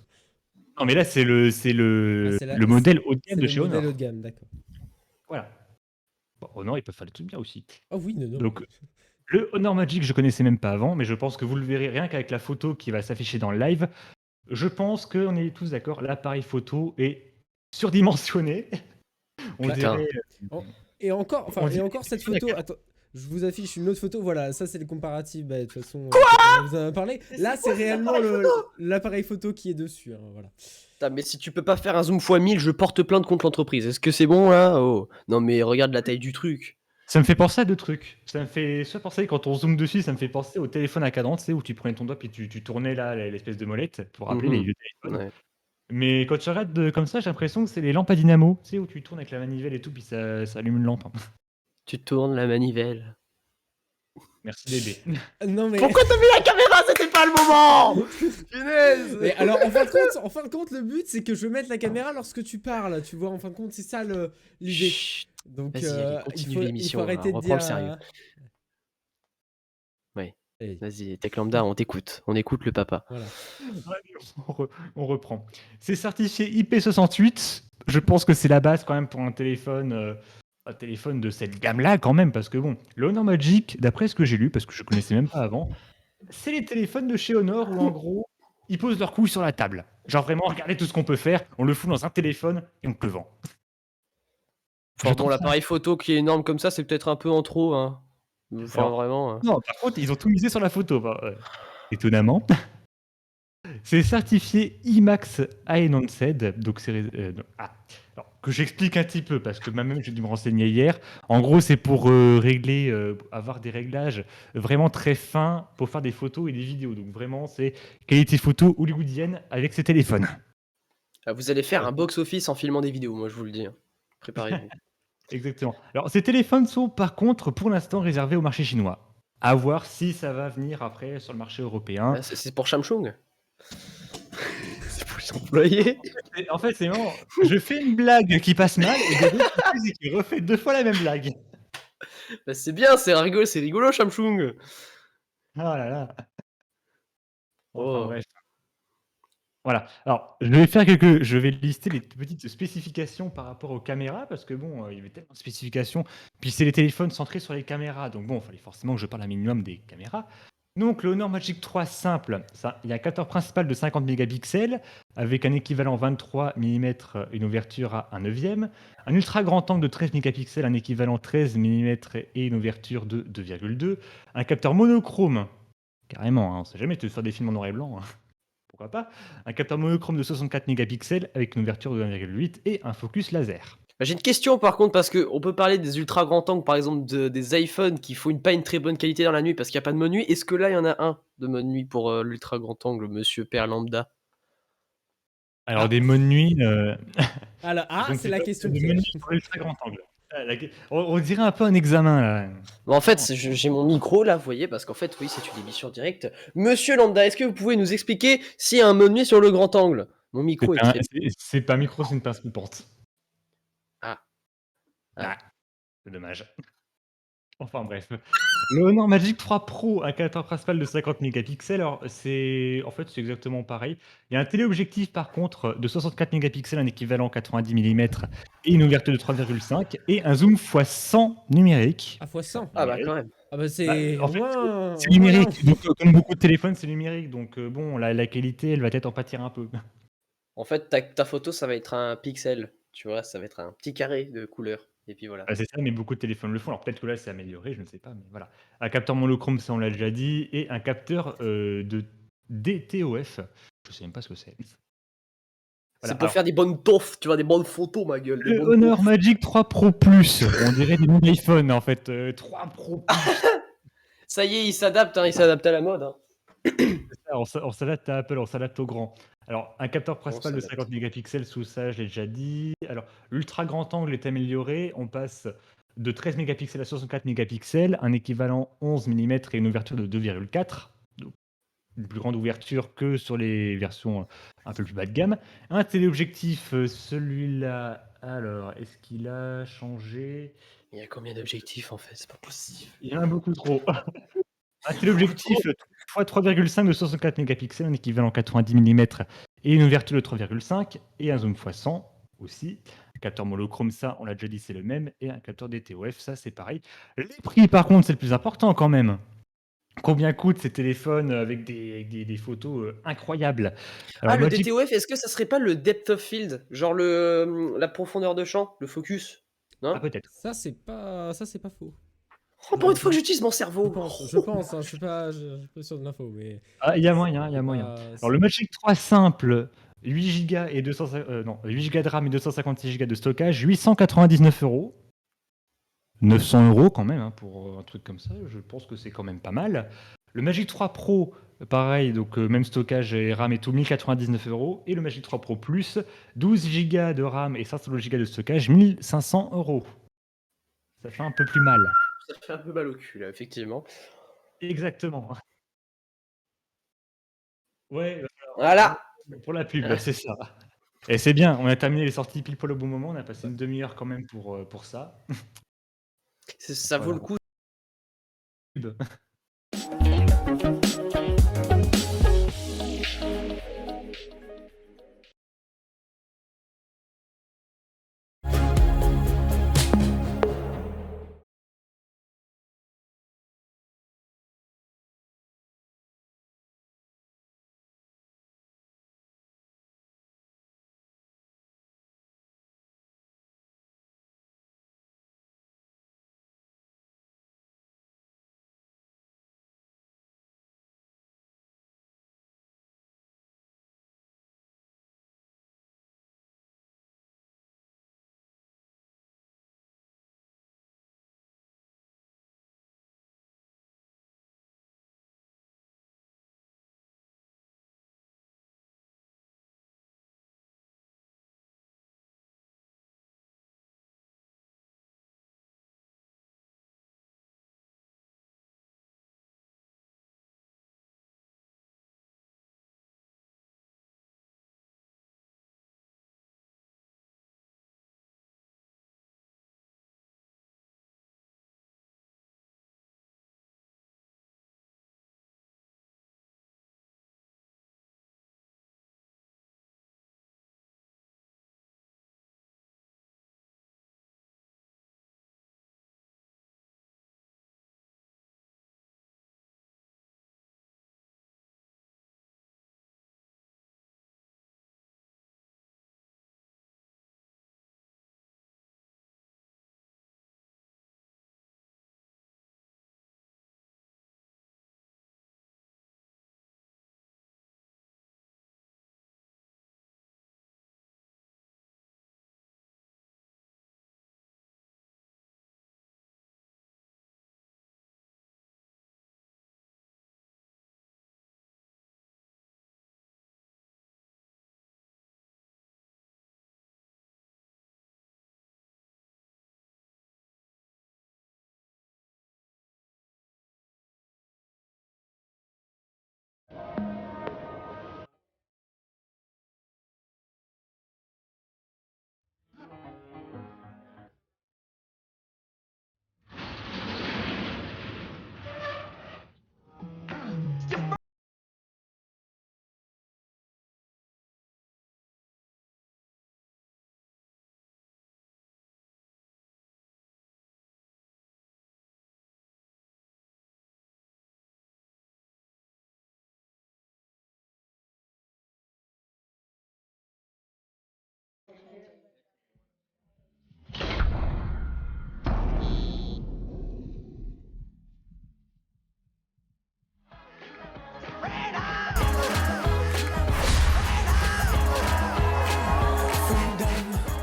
Non, mais là, c'est le Ah, c'est la- modèle haut de C'est gamme de le chez modèle Honor. haut de gamme, d'accord. Voilà. Bon, Honor, ils peuvent faire des trucs bien aussi. Ah oui, non. Donc, le Honor Magic, je connaissais même pas avant, mais je pense que vous le verrez rien qu'avec la photo qui va s'afficher dans le live. Je pense qu'on est tous d'accord, l'appareil photo est surdimensionné. On Bah, dirait. En- Et encore, On enfin, et dirait encore cette que la photo. Attends, je vous affiche une autre photo. Voilà, ça c'est le comparatif. Bah, de toute façon, on vous en a parlé. Là, c'est réellement l'appareil photo qui est dessus. Hein, voilà. Putain, mais si tu peux pas faire un zoom x 1000, je porte plainte contre l'entreprise. Est-ce que c'est bon là? Oh. Non mais regarde la taille du truc. Ça me fait penser à deux trucs. Ça me fait soit penser, quand on zoome dessus, ça me fait penser au téléphone à cadran, tu sais, où tu prenais ton doigt puis tu tournais là l'espèce de molette pour rappeler les Mhm. vieux téléphones. Ouais. Mais quand tu regardes comme ça, j'ai l'impression que c'est les lampes à dynamo, tu sais, où tu tournes avec la manivelle et tout, puis ça allume une lampe. Tu tournes la manivelle. Merci bébé. Non mais. Pourquoi t'as mis la caméra? C'était pas le moment. Punaise. Mais alors, en fin de compte, le but c'est que je mette la caméra lorsque tu parles. Tu vois, en fin de compte, c'est ça l'idée. Chut. Donc, Vas-y, allez, il continue faut l'émission, arrêter de reprends dire. le sérieux. Ouais. Allez, Vas-y, Tech Lambda, on t'écoute. On écoute le papa. voilà. On reprend. C'est certifié IP68. Je pense que c'est la base quand même pour un téléphone de cette gamme-là quand même, parce que bon, le Honor Magic, d'après ce que j'ai lu, parce que je connaissais même pas avant, c'est les téléphones de chez Honor où en gros, ils posent leurs couilles sur la table. Genre vraiment, regardez tout ce qu'on peut faire, on le fout dans un téléphone et on te le vend. Enfin, Je bon, trouve ça- l'appareil photo qui est énorme comme ça, c'est peut-être un peu en trop. Hein. Enfin, Alors, vraiment. Non, par contre, ils ont tout misé sur la photo. Étonnamment. C'est certifié IMAX Enhanced, donc c'est alors, que j'explique un petit peu parce que moi-même j'ai dû me renseigner hier. En gros, c'est pour avoir des réglages vraiment très fins pour faire des photos et des vidéos. Donc vraiment, c'est qualité photo hollywoodienne avec ses téléphones. Ah, vous allez faire un box-office en filmant des vidéos, moi je vous le dis. Hein. Préparez-vous. Exactement. Alors, ces téléphones sont par contre pour l'instant réservés au marché chinois. À voir si ça va venir après sur le marché européen. Ah, c'est pour Samsung. C'est pour les employés. En fait, c'est marrant. Je fais une blague qui passe mal et Dédé qui refait 2 fois la même blague. Bah, c'est bien, c'est rigolo Samsung. Ah là là. Enfin Oh. bref. Voilà. Alors, je vais lister les petites spécifications par rapport aux caméras parce que bon, il y avait tellement de spécifications. Puis c'est les téléphones centrés sur les caméras, donc bon, il fallait forcément que je parle un minimum des caméras. Donc le Honor Magic 3 simple, il y a un capteur principal de 50 mégapixels avec un équivalent 23 mm, une ouverture à 1 neuvième, un ultra grand angle de 13 mégapixels, un équivalent 13 mm et une ouverture de 2,2, un capteur monochrome, carrément, hein, on ne sait jamais te faire des films en noir et blanc, hein, pourquoi pas, un capteur monochrome de 64 mégapixels avec une ouverture de 1,8 et un focus laser. Bah, j'ai une question par contre, parce qu'on peut parler des ultra grands angles, par exemple des iPhones qui font pas une très bonne qualité dans la nuit parce qu'il n'y a pas de mode nuit. Est-ce que là il y en a un de mode nuit pour l'ultra grand angle, monsieur Père Lambda? Alors des modes nuit, Alors, je ne c'est sais la pas question si qui des modes nuit pour l'ultra grand angle. On dirait un peu un examen là. Bon, en fait, j'ai mon micro là, vous voyez, parce qu'en fait, oui, c'est une émission directe. Monsieur Lambda, est-ce que vous pouvez nous expliquer s'il y a un mode nuit sur le grand angle? Mon micro est très... C'est pas un micro, c'est une pince coupante. Ah. Ah, c'est dommage. Enfin bref. Le Honor Magic 3 Pro, un capteur principal de 50 mégapixels. Alors, c'est exactement pareil. Il y a un téléobjectif par contre de 64 mégapixels, un équivalent 90 mm et une ouverture de 3,5 et un zoom x100 numérique. À fois 100. Ah bah quand même. Ah bah c'est. En fait, moins- c'est moins numérique. là. Donc, comme beaucoup de téléphones, c'est numérique. Donc, bon, la qualité, elle va peut-être en pâtir un peu. En fait, ta photo, ça va être un pixel, tu vois, ça va être un petit carré de couleur. Et puis voilà. Ah, c'est ça, mais beaucoup de téléphones le font. Alors peut-être que là, c'est amélioré, je ne sais pas, mais voilà. Un capteur monochrome, ça on l'a déjà dit, et un capteur de DTOF. Je sais même pas ce que c'est. Voilà, C'est pour alors, faire des bonnes toffes, tu vois, des bonnes photos, ma gueule. Des le bonnes Honor toffes. Magic 3 Pro Plus. On dirait des noms d'iPhone en fait. 3 Pro Plus. Ça y est, il s'adapte à la mode. Hein. On s'adapte à Apple, on s'adapte au grand. Alors, un capteur principal de s'adapte. 50 mégapixels sous ça, je l'ai déjà dit. Alors, l'ultra grand angle est amélioré. On passe de 13 mégapixels à 64 mégapixels, un équivalent 11 mm et une ouverture de 2,4. Donc, une plus grande ouverture que sur les versions un peu plus bas de gamme. Un téléobjectif, celui-là, alors, est-ce qu'il a changé? Il y a combien d'objectifs en fait? C'est pas possible. Il y en a beaucoup trop. Un téléobjectif x 3,5 de 64 mégapixels, un équivalent 90 mm et une ouverture de 3,5 et un zoom x100 aussi. Un capteur monochrome, ça, on l'a déjà dit, c'est le même. Et un capteur DTOF, ça, c'est pareil. Les prix, par contre, c'est le plus important quand même. combien coûtent ces téléphones avec des photos incroyables. Alors, Ah, le le Magic, DTOF, est-ce que ça serait pas le depth of field? Genre la profondeur de champ, le focus? Non? peut-être. Ça c'est pas faux. Oh, pour une fois que j'utilise mon Je cerveau! pense, hein, je suis pas sûr de l'info, mais Ah, il y a moyen, il y a moyen. Alors, le Magic 3 simple, 8 Go et 8 Go de RAM et 256 Go de stockage, 899 €. 900 € quand même, hein, pour un truc comme ça, je pense que c'est quand même pas mal. Le Magic 3 Pro, pareil, donc même stockage et RAM et tout, 1099 €. Et le Magic 3 Pro Plus, 12 Go de RAM et 512 Go de stockage, 1500 €. Ça fait un peu plus mal. Ça fait un peu mal au cul, là, effectivement. Exactement. Ouais, Voilà! pour la pub, c'est ça. Et c'est bien, on a terminé les sorties pile poil au bon moment, on a passé une demi-heure quand même pour ça. Ça vaut Voilà. le coup.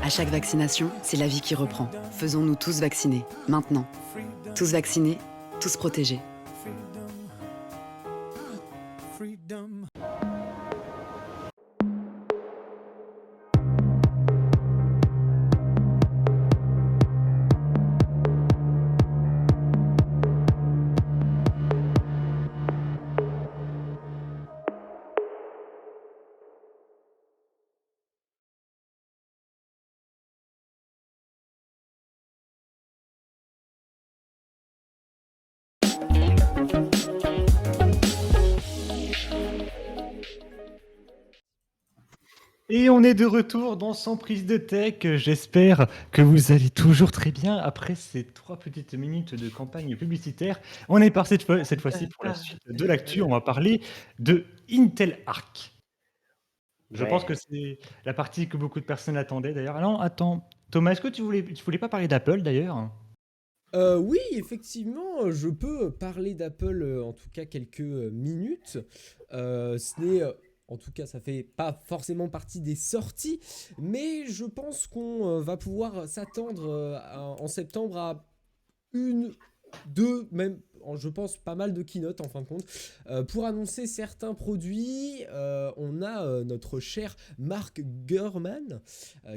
À chaque vaccination, c'est la vie qui reprend. Faisons-nous tous vacciner, maintenant. Tous vaccinés, tous protégés. Et on est de retour dans Sans prise de tech. J'espère que vous allez toujours très bien après ces 3 petites minutes de campagne publicitaire. On est parti cette fois-ci pour la suite de l'actu. On va parler de Intel Arc. Je pense que c'est la partie que beaucoup de personnes attendaient d'ailleurs. Alors attends, Thomas, est-ce que tu voulais pas parler d'Apple d'ailleurs? Oui, effectivement, je peux parler d'Apple en tout cas quelques minutes. Ce n'est, en tout cas, ça fait pas forcément partie des sorties, mais je pense qu'on va pouvoir s'attendre en septembre à une, deux, même, je pense, pas mal de keynote en fin de compte. Pour annoncer certains produits, on a notre cher Mark Gurman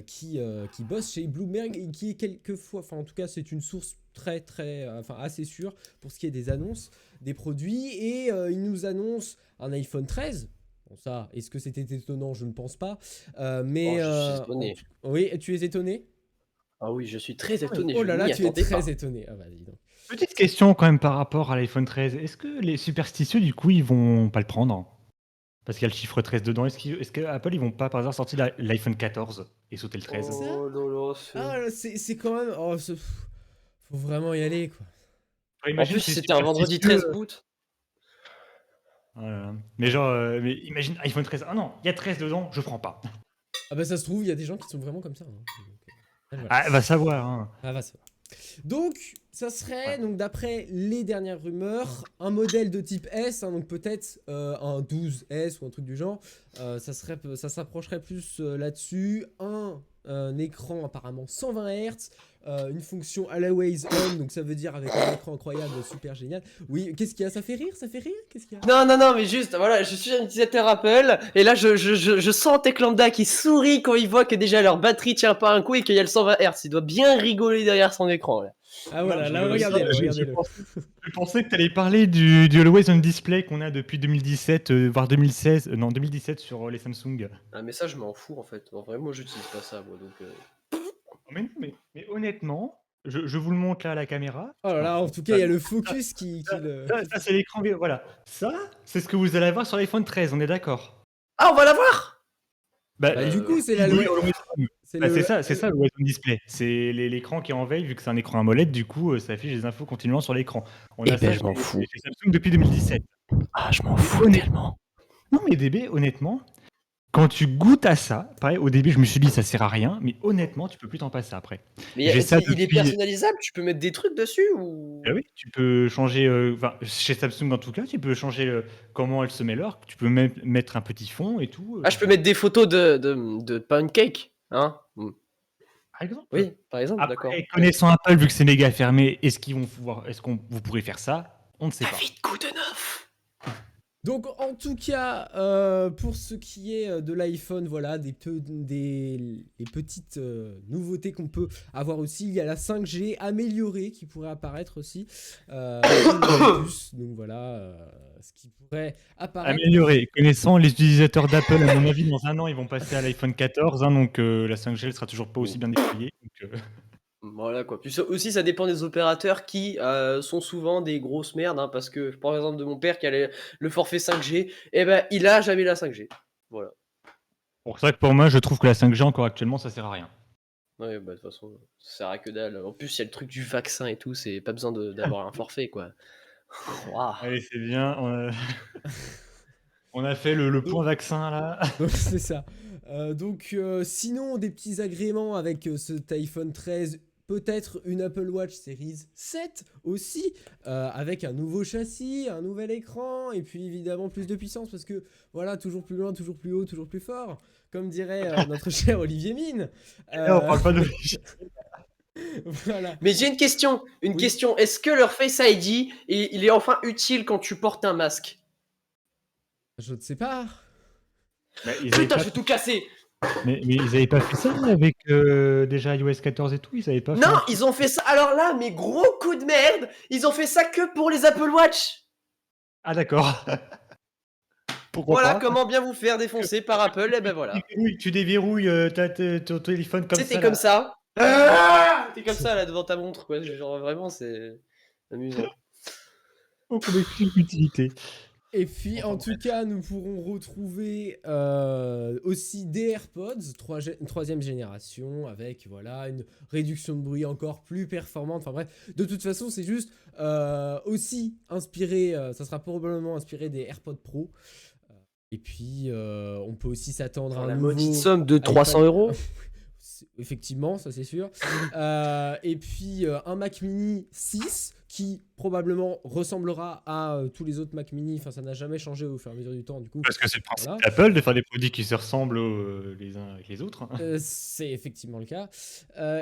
qui bosse chez Bloomberg et qui est quelquefois, enfin en tout cas c'est une source assez sûre pour ce qui est des annonces des produits, et il nous annonce un iPhone 13. Bon, ça, est-ce que c'était étonnant? Je ne pense pas. Mais je suis étonné. oui, tu es étonné? Ah oui, je suis très étonné. Oh je là m'y là, tu es attendais pas. très étonné. Ah bah dis donc. Petite question quand même par rapport à l'iPhone 13. Est-ce que les superstitieux du coup ils vont pas le prendre? Parce qu'il y a le chiffre 13 dedans. Est-ce que Apple ils vont pas par hasard sortir l'iPhone 14 et sauter le 13? Oh là là, Ah là, c'est quand même... Oh, faut vraiment y aller, quoi. Après, En imagine, plus, c'est c'était un vendredi superstitieux. 13 août. Oh là là. Mais genre, mais imagine iPhone 13. Ah non, il y a 13 dedans, je prends pas. Ah bah ça se trouve, il y a des gens qui sont vraiment comme ça. Hein. Donc, voilà. Ah, va savoir. Hein. Ah, va savoir. Donc, ça serait, donc d'après les dernières rumeurs, un modèle de type S, hein, donc peut-être un 12S ou un truc du genre. Ça s'approcherait plus là-dessus. Un écran apparemment 120 Hz, une fonction Always On, donc ça veut dire avec un écran incroyable, super génial. Oui, qu'est-ce qu'il y a? Ça fait rire? Ça fait rire? Qu'est-ce qu'il y a? Non, mais juste, voilà, je suis un utilisateur Apple, et là, je sens Tech Lambda qui sourit quand il voit que déjà leur batterie tient pas un coup et qu'il y a le 120 Hz. Il doit bien rigoler derrière son écran, là. Ah voilà, là, Je regardez-le. pensais que tu allais parler du Always On Display qu'on a depuis 2017, voire 2016, non 2017 sur les Samsung. Ah, mais ça, je m'en fous, en fait. En vrai, moi, j'utilise pas ça, moi, donc... Mais non, mais honnêtement, je vous le montre là à la caméra. Oh là là, en tout cas, il y a le focus qui le... Ça, c'est l'écran. Voilà. Ça, c'est ce que vous allez avoir sur l'iPhone 13, on est d'accord? Ah, on va l'avoir! Bah, du coup, c'est la oui, loi. c'est ça le Always On Display. C'est l'écran qui est en veille, vu que c'est un écran AMOLED, du coup, ça affiche les infos continuellement sur l'écran. On a ça je m'en fous. chez Samsung depuis 2017. Ah, je m'en fous tellement. Non, mais DB, honnêtement, quand tu goûtes à ça, pareil, au début, je me suis dit ça sert à rien, mais honnêtement, tu peux plus t'en passer après. Mais J'ai ça il est depuis. personnalisable, tu peux mettre des trucs dessus, ou... Ah oui, tu peux changer, enfin, chez Samsung en tout cas, tu peux changer comment elle se met l'heure. Tu peux même mettre un petit fond et tout. Ah, je peux mettre des photos de pancake, hein? Par exemple. Oui, par exemple, Après, d'accord. connaissant Apple, vu que c'est méga fermé, est-ce que vous pourrez faire ça? On ne sait pas. David Goodenough. Donc en tout cas, pour ce qui est de l'iPhone, voilà, les petites nouveautés qu'on peut avoir aussi. Il y a la 5G améliorée qui pourrait apparaître aussi. Une puce, donc voilà, ce qui pourrait apparaître. Amélioré. Connaissant les utilisateurs d'Apple, à mon avis, dans un an, ils vont passer à l'iPhone 14, hein, donc la 5G elle sera toujours pas aussi bien déployée. Donc, Voilà quoi. Puis ça, aussi, ça dépend des opérateurs qui sont souvent des grosses merdes, hein, parce que par exemple de mon père qui a le forfait 5G, eh ben il a jamais la 5G. Voilà. c'est vrai que pour moi, je trouve que la 5G encore actuellement, ça sert à rien. Ouais, bah de toute façon, ça sert à que dalle. En plus, il y a le truc du vaccin et tout, c'est pas besoin d'avoir un forfait quoi. Waouh. Allez, c'est bien. On a fait le point vaccin là. Donc c'est ça. Sinon, des petits agréments avec cet iPhone 13. Peut-être une Apple Watch Series 7 aussi, avec un nouveau châssis, un nouvel écran, et puis évidemment plus de puissance, parce que voilà, toujours plus loin, toujours plus haut, toujours plus fort, comme dirait notre cher Olivier Mine. On parle pas de. Voilà. Mais j'ai une question, question. Est-ce que leur Face ID, il est enfin utile quand tu portes un masque? Je ne sais pas. Bah, Putain, je vais tout casser. Mais ils avaient pas fait ça avec déjà iOS 14 et tout, ils avaient pas fait. Non, ils ont fait ça. Alors là, mais gros coup de merde, ils ont fait ça que pour les Apple Watch. Ah d'accord. Pourquoi Voilà pas comment bien vous faire défoncer par Apple, et ben voilà. Tu déverrouilles ton téléphone comme ça. C'était comme ça. Ah, t'es comme ça là devant ta montre, quoi. Genre vraiment, c'est amusant. Aucune utilité. Et puis, en tout cas, nous pourrons retrouver aussi des AirPods, troisième génération, avec voilà, une réduction de bruit encore plus performante. Enfin bref, de toute façon, c'est juste aussi inspiré, ça sera probablement inspiré des AirPods Pro. Et puis, on peut aussi s'attendre à Pour un la nouveau maudite somme de iPad. 300 euros. Effectivement, ça c'est sûr. Et puis un Mac Mini 6 qui probablement ressemblera à tous les autres Mac Mini. Enfin, ça n'a jamais changé au fur et à mesure du temps, du coup. Parce que c'est le principe Voilà. d'Apple de faire des produits qui se ressemblent les uns avec les autres. C'est effectivement le cas.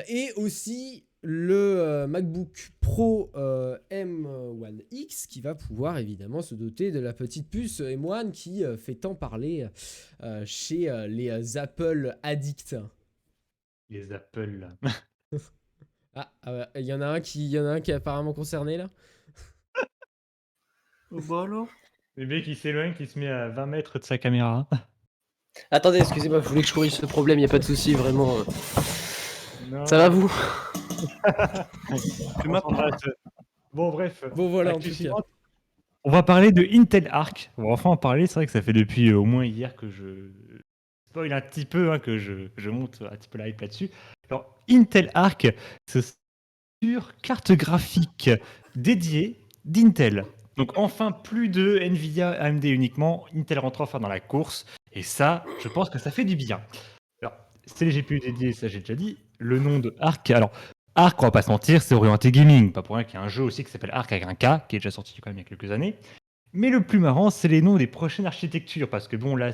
Et aussi le MacBook Pro M1X qui va pouvoir évidemment se doter de la petite puce M1 qui fait tant parler chez les Apple addicts. Les Apple. Il y en a un qui est apparemment concerné là. Bah alors. Le mec qui s'éloigne, qui se met à 20 mètres de sa caméra. Attendez, excusez-moi, vous voulez que je corrige ce problème, y a pas de souci, vraiment. Non. Ça va vous? Tu m'attends. Bon, bref. Bon voilà en Actu tout cas. suivante. On va parler de Intel Arc. On va enfin en parler. C'est vrai que ça fait depuis au moins hier que je spoil un petit peu, hein, que je monte un petit peu la hype là-dessus. Alors, Intel Arc, c'est sur carte graphique dédiée d'Intel. Donc enfin, plus de Nvidia, AMD uniquement. Intel rentre enfin dans la course. Et ça, je pense que ça fait du bien. Alors, c'est les GPU dédiés, ça j'ai déjà dit. Le nom de Arc. Alors, Arc, on va pas se mentir, c'est orienté gaming. Pas pour rien qu'il y a un jeu aussi qui s'appelle Arc avec un K, qui est déjà sorti quand même il y a quelques années. Mais le plus marrant, c'est les noms des prochaines architectures. Parce que bon, là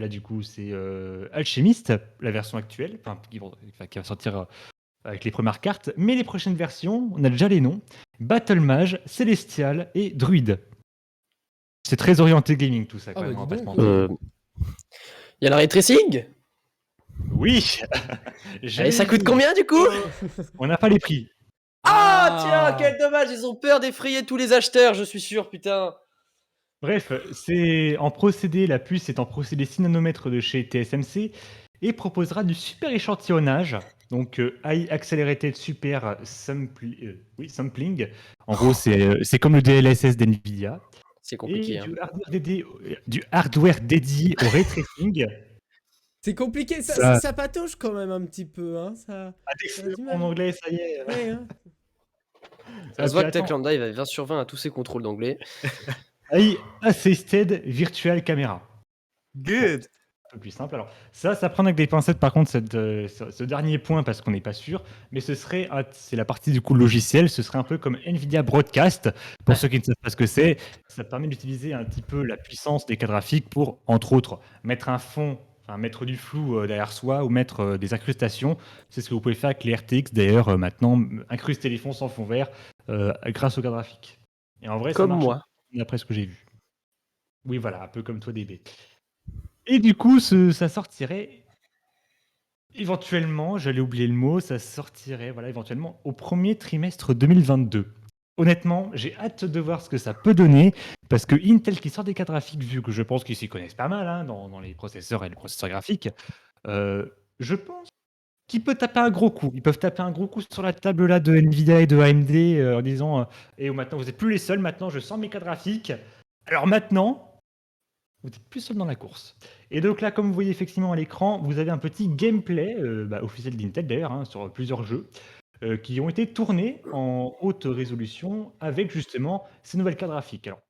du coup, c'est Alchemist, la version actuelle, qui va sortir avec les premières cartes. Mais les prochaines versions, on a déjà les noms. Battle Mage, Celestial et Druid. C'est très orienté gaming tout ça, quand même, on va pas se mentir. Y a le ray tracing? Oui. Et ça coûte combien du coup? On n'a pas les prix. Ah tiens, quel dommage, ils ont peur d'effrayer tous les acheteurs, je suis sûr, putain. Bref, c'est en procédé, la puce est en procédé 6 nanomètres de chez TSMC et proposera du super échantillonnage, donc High Accelerated Super Sampling. En gros, c'est comme le DLSS d'NVIDIA. C'est compliqué. Et du hardware dédié au ray tracing. C'est compliqué, ça patauge quand même un petit peu. Hein, ça... En anglais, ça y est. Ouais, hein. Ça se voit que Tech Lambda, il va 20 sur 20 à tous ses contrôles d'anglais. High Assisted Virtual Camera. Good. Un peu plus simple. Alors, ça prend avec des pincettes, par contre, ce dernier point, parce qu'on n'est pas sûr. Mais c'est la partie du coup logiciel. Ce serait un peu comme NVIDIA Broadcast. Pour ceux qui ne savent pas ce que c'est, ça permet d'utiliser un petit peu la puissance des cartes graphiques pour, entre autres, mettre un fond, mettre du flou derrière soi ou mettre des incrustations. C'est ce que vous pouvez faire avec les RTX. D'ailleurs, maintenant, incruster les fonds sans fond vert grâce aux cartes graphiques. Et en vrai, Comme ça marche moi. d'après ce que j'ai vu. Oui, voilà, un peu comme toi, DB. Et du coup, ça sortirait éventuellement, j'allais oublier le mot, ça sortirait éventuellement au premier trimestre 2022. Honnêtement, j'ai hâte de voir ce que ça peut donner, parce que Intel qui sort des cartes graphiques, vu que je pense qu'ils s'y connaissent pas mal dans les processeurs et les processeurs graphiques, je pense qu'ils peuvent taper un gros coup. Ils peuvent taper un gros coup sur la table là de Nvidia et de AMD en disant maintenant vous n'êtes plus les seuls, maintenant je sors mes cartes graphiques. Alors maintenant, vous n'êtes plus seul dans la course. Et donc là, comme vous voyez effectivement à l'écran, vous avez un petit gameplay officiel d'Intel d'ailleurs, sur plusieurs jeux, qui ont été tournés en haute résolution avec justement ces nouvelles cartes graphiques. Alors,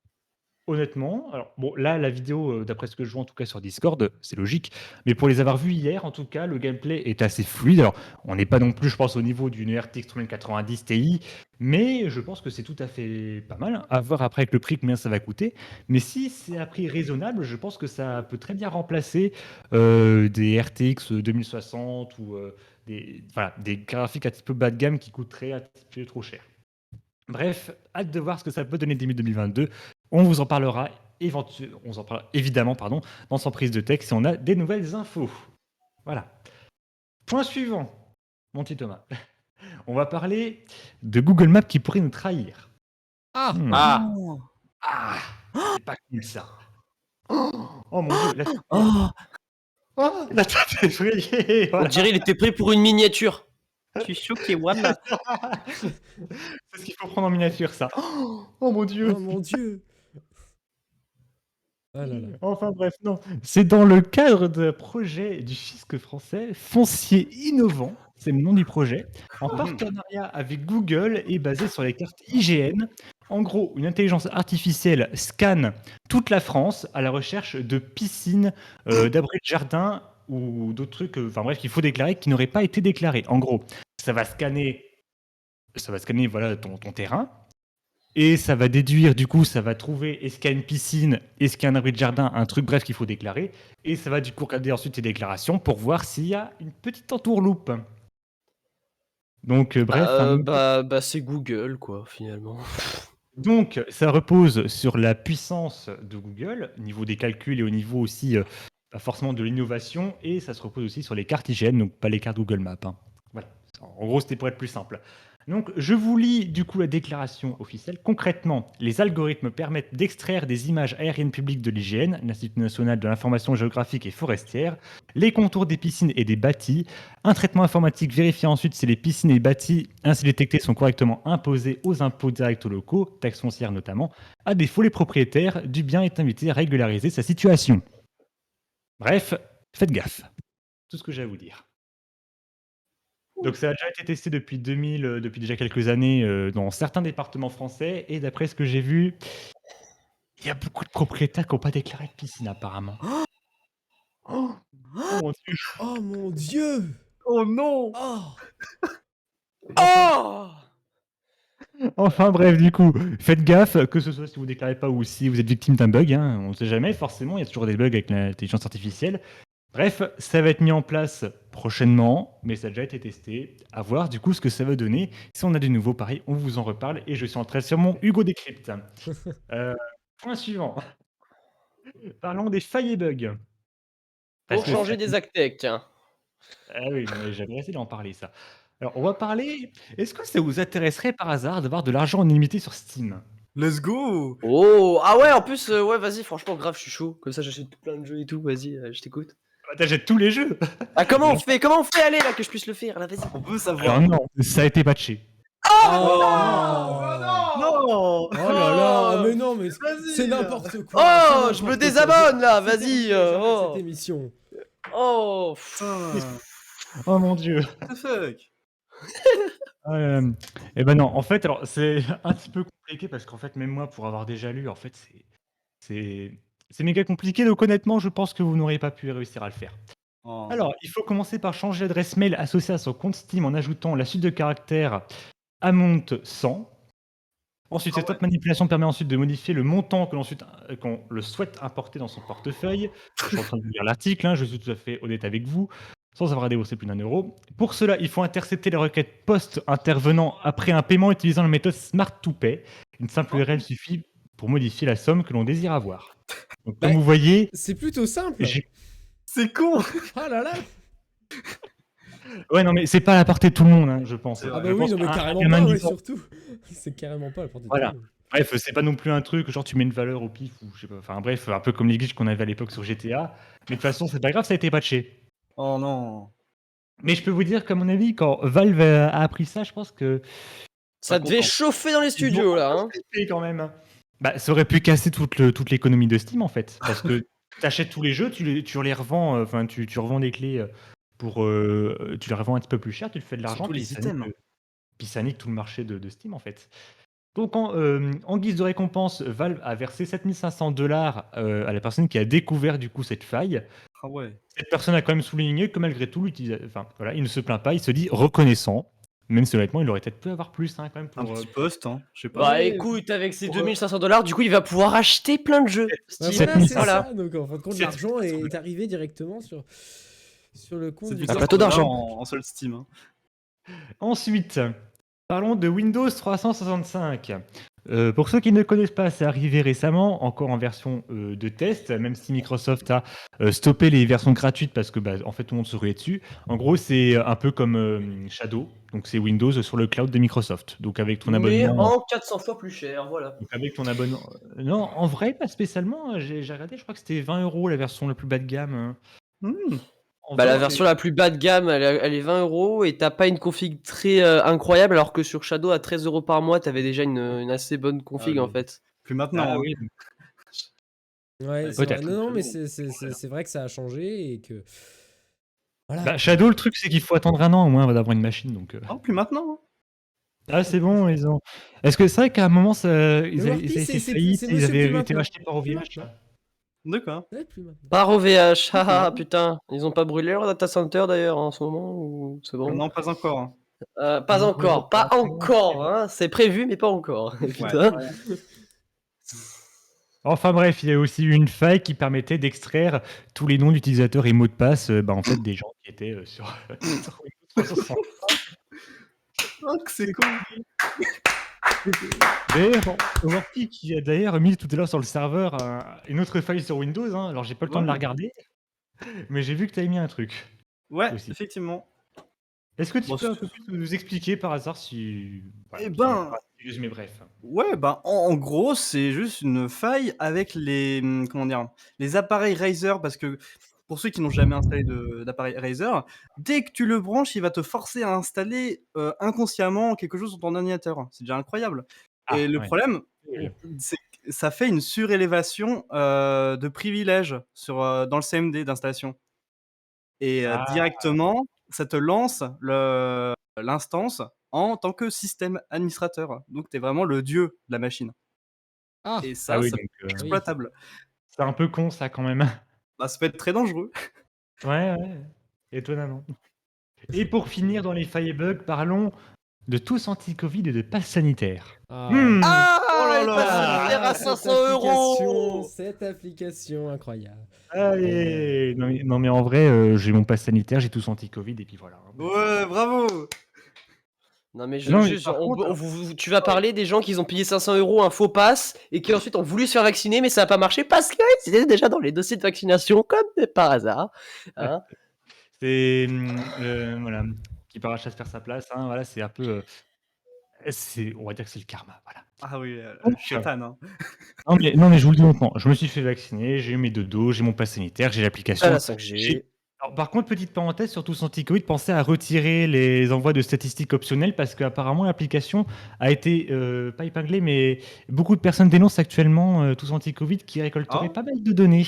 honnêtement, là, la vidéo, d'après ce que je vois en tout cas sur Discord, c'est logique, mais pour les avoir vus hier, en tout cas, le gameplay est assez fluide. Alors, on n'est pas non plus, je pense, au niveau d'une RTX 3090 Ti, mais je pense que c'est tout à fait pas mal. À voir après avec le prix combien ça va coûter. Mais si c'est à prix raisonnable, je pense que ça peut très bien remplacer des RTX 2060 ou des graphiques un petit peu bas de gamme qui coûteraient un petit peu trop cher. Bref, hâte de voir ce que ça peut donner début 2022. On vous en parlera évidemment dans Sans prise de texte si on a des nouvelles infos. Voilà. Point suivant, mon petit Thomas. On va parler de Google Maps qui pourrait nous trahir. C'est pas cool ça. Oh mon dieu, la tête effrayée. On Voilà. dirait qu'il était prêt pour une miniature. Je suis choqué, voilà. C'est ce qu'il faut prendre en miniature, ça. Oh mon dieu. Oh mon dieu. Ah là là. Enfin bref, non. C'est dans le cadre d'un projet du fisc français, Foncier Innovant, c'est le nom du projet, en partenariat avec Google et basé sur les cartes IGN. En gros, une intelligence artificielle scanne toute la France à la recherche de piscines, d'abris de jardin ou d'autres trucs, enfin bref, qu'il faut déclarer, qui n'auraient pas été déclarés. En gros, ça va scanner, voilà, ton terrain. Et ça va déduire, du coup, ça va trouver est-ce qu'il y a une piscine, est-ce qu'il y a un abri de jardin, un truc, bref, qu'il faut déclarer. Et ça va du coup regarder ensuite tes déclarations pour voir s'il y a une petite entourloupe. Donc, bref. C'est Google, quoi, finalement. Donc, ça repose sur la puissance de Google, au niveau des calculs et au niveau aussi, pas forcément de l'innovation. Et ça se repose aussi sur les cartes IGN, donc pas les cartes Google Maps. Hein. Voilà. En gros, c'était pour être plus simple. Donc, je vous lis du coup la déclaration officielle. Concrètement, les algorithmes permettent d'extraire des images aériennes publiques de l'IGN, l'Institut national de l'information géographique et forestière, les contours des piscines et des bâtis. Un traitement informatique vérifie ensuite si les piscines et bâtis ainsi détectés sont correctement imposés aux impôts directs locaux, taxes foncières notamment. À défaut, les propriétaires du bien est invité à régulariser sa situation. Bref, faites gaffe. Tout ce que j'ai à vous dire. Donc ça a déjà été testé depuis 2000, depuis déjà quelques années, dans certains départements français et d'après ce que j'ai vu, il y a beaucoup de propriétaires qui n'ont pas déclaré de piscine apparemment. Oh! Oh mon Dieu! Oh mon Dieu! Oh non! Oh! Oh! Enfin bref, du coup, faites gaffe, que ce soit si vous déclarez pas ou si vous êtes victime d'un bug, hein, on ne sait jamais, forcément, il y a toujours des bugs avec l'intelligence artificielle. Bref, ça va être mis en place prochainement, mais ça a déjà été testé. À voir du coup ce que ça va donner. Si on a des nouveaux, pareil, on vous en reparle et je suis entré sur mon Hugo Décrypte. Point suivant. Parlons des failles et bugs. Parce Pour que changer ça- des actech, tiens. Ah oui, mais j'avais essayé d'en parler ça. Alors, on va parler. Est-ce que ça vous intéresserait par hasard d'avoir de l'argent illimité sur Steam? Let's go! Oh! Ah ouais, en plus, ouais, vas-y, franchement, grave, je suis chaud. Comme ça, j'achète plein de jeux et tout, vas-y, je t'écoute. Bah, t'achètes tous les jeux. Ah, comment on fait? Comment on fait? Allez, là, que je puisse le faire, là, vas-y. On peut savoir. Alors non, ça a été patché. Oh! Non! Oh là là, mais non, mais Vas-y. c'est n'importe Oh, quoi. je me désabonne, là, C'est vas-y. terminé, j'arrête Oh. cette émission. Oh. Putain, Oh mon dieu. what the fuck? Eh ben non, en fait, alors c'est un petit peu compliqué parce qu'en fait, même moi, pour avoir déjà lu, en fait, c'est méga compliqué. Donc honnêtement, je pense que vous n'auriez pas pu réussir à le faire. Oh. Alors, il faut commencer par changer l'adresse mail associée à son compte Steam en ajoutant la suite de caractères amount 100. Ensuite, cette autre manipulation permet ensuite de modifier le montant qu'on le souhaite importer dans son portefeuille. Je suis en train de vous lire l'article, hein, je suis tout à fait honnête avec vous, sans avoir à débourser plus d'1 euro. Pour cela, il faut intercepter les requêtes post intervenant après un paiement utilisant la méthode Smart to Pay. Une simple URL suffit pour modifier la somme que l'on désire avoir. Donc, comme vous voyez, C'est plutôt simple. C'est con! Ah là là. ouais, non, mais c'est pas à la portée de tout le monde, hein, je pense. Ah bah Je oui, pense non mais qu'un carrément gamin pas, de ouais, 10 ans- surtout. C'est carrément pas à la portée de Voilà. tout le monde. Bref, c'est pas non plus un truc, genre tu mets une valeur au pif ou je sais pas. Enfin bref, un peu comme les glitches qu'on avait à l'époque sur GTA. Mais de toute façon, c'est pas grave, ça a été patché. Oh non. Mais je peux vous dire qu'à mon avis, quand Valve a appris ça, je pense que Ça Pas devait content. chauffer dans les studios, là, hein. c'est quand même. Hein. Bah, ça aurait pu casser toute l'économie de Steam en fait, parce que tu achètes tous les jeux, tu les revends, enfin tu revends des clés pour, tu les revends un petit peu plus cher, tu te fais de l'argent, Surtout les items. puis ça nique tout le marché de Steam en fait. Donc en guise de récompense, Valve a versé 7500 $ à la personne qui a découvert du coup cette faille. Ah ouais. Cette personne a quand même souligné que malgré tout, enfin, voilà, il ne se plaint pas, il se dit reconnaissant, même si honnêtement, il aurait peut-être pu avoir plus hein, quand même Un pour. petit poste, hein. Je sais pas. Bah écoute, avec ces 2500 $, du coup, il va pouvoir acheter plein de jeux. Bah, Steam. voilà, c'est Voilà. ça. Donc en fin de compte, C'est- l'argent est arrivé directement sur le compte C'est du du plateau d'argent. en seul Steam. Hein. Ensuite, parlons de Windows 365. Pour ceux qui ne connaissent pas, c'est arrivé récemment, encore en version de test, même si Microsoft a stoppé les versions gratuites parce que en fait tout le monde se ruait dessus. En gros, c'est un peu comme Shadow, donc c'est Windows sur le cloud de Microsoft. Donc avec ton Mais abonnement. en 400 fois plus cher, voilà. Donc avec ton abonnement. Non, en vrai, pas spécialement. J'ai regardé, je crois que c'était 20 € la version la plus bas de gamme. Hmm. En Bah, vrai, la version la plus bas de gamme, elle est 20 € et t'as pas une config très incroyable, alors que sur Shadow, à 13 € par mois, t'avais déjà une assez bonne config Ah en oui. fait. Plus maintenant. Ah hein. oui. Ouais, c'est Peut-être. vrai. Non, mais Bon, c'est vrai que ça a changé et que. Voilà. Bah, Shadow, le truc, c'est qu'il faut attendre un an au moins avant d'avoir une machine. Donc, Oh, plus maintenant. Hein. Ah, c'est bon, ils ont. Est-ce que c'est vrai qu'à un moment, ils Mais avaient, Warpy, ils avaient fait c'est faillite, ils monsieur avaient plus été maintenant. rachetés par Plus OVH? maintenant. D'accord. Ouais, plus maintenant. Par OVH, haha, putain. Ils ont pas brûlé leur data center d'ailleurs en ce moment ou c'est bon? Non, pas encore. Hein. Pas Non, encore, pas c'est bon, encore, hein. C'est prévu mais pas encore. Ouais. Putain. Enfin bref, il y a aussi eu une faille qui permettait d'extraire tous les noms d'utilisateurs et mots de passe en fait, des gens qui étaient sur, sur Windows 360. Oh, que c'est con. D'ailleurs, Warpy qui a d'ailleurs mis tout à l'heure sur le serveur une autre faille sur Windows. Hein. Alors j'ai pas le temps de la Ouais. regarder, mais j'ai vu que tu avais mis un truc Ouais, aussi. effectivement. Est-ce que tu Bon, peux un peu plus nous expliquer par hasard si. Voilà, Eh ben, juste mais bref. ouais, bah, en gros, c'est juste une faille avec les, comment dire, les appareils Razer, parce que pour ceux qui n'ont jamais installé d'appareil Razer, dès que tu le branches, il va te forcer à installer inconsciemment quelque chose sur ton ordinateur. C'est déjà incroyable. Et le Ouais. problème, Oui. c'est que ça fait une surélévation de privilèges dans le CMD d'installation. Et Ah, directement, ça te lance l'instance en tant que système administrateur. Donc, tu es vraiment le dieu de la machine. Ah, Et ah ça, oui, ça donc peut être oui. exploitable. c'est un peu con ça quand même. Bah, ça peut être très dangereux. Ouais, étonnamment. Et pour finir dans les failles et bugs, parlons de tous anti-Covid et de passe sanitaire. Ah. Hmm. Ah, Oh là les là. passes sanitaires à cette 500 application, €. cette application incroyable. Allez, non mais en vrai, j'ai mon passe sanitaire, j'ai tous anti-Covid et puis voilà. Hein. Ouais, bravo. Non mais Non, mais juste, par contre, tu vas parler des gens qui ont payé 500 € un faux pass et qui ensuite ont voulu se faire vacciner mais ça n'a pas marché parce qu'ils étaient déjà dans les dossiers de vaccination comme par hasard. Hein. c'est voilà, qui parachasse faire sa place. Hein, voilà, c'est un peu, on va dire que c'est le karma. Voilà. Ah oui, Donc, chétane. Hein. non mais je vous le dis honnêtement, je me suis fait vacciner, j'ai eu mes 2 doses, j'ai mon passe sanitaire, j'ai À l'application. la 5G. Alors, par contre, petite parenthèse sur tous anti-Covid, pensez à retirer les envois de statistiques optionnels parce qu'apparemment l'application a été pas épinglée, mais beaucoup de personnes dénoncent actuellement tous anti-Covid qui récolteraient Ah. pas mal de données.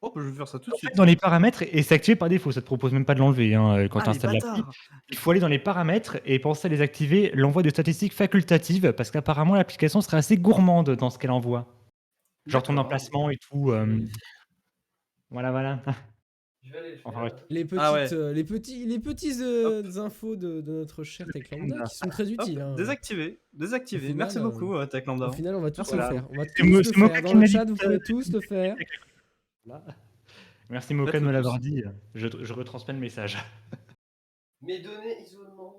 Oh, bah, je vais faire ça tout de En fait, suite. dans les paramètres, et c'est activé par défaut, ça te propose même pas de l'enlever quand Ah, tu les installes l'appli. bâtards. Il faut aller dans les paramètres et penser à les activer, l'envoi de statistiques facultatives, parce qu'apparemment l'application serait assez gourmande dans ce qu'elle envoie. Genre ton D'accord. emplacement et tout. Voilà. Enfin, bref. Les petites, Ah ouais. les petits infos de notre cher Tech Lambda qui sont très Hop, utiles. Hein. désactivé. Au final, Merci beaucoup, Tech Lambda. Au final, on va tous Voilà. le faire. On va tous C'est Mo- le c'est Moka faire. qui Dans m'a le dit chat, que vous pouvez tous le faire. Là. Merci Moka de me l'avoir dit. Je retransmets le message. Mes données isolement,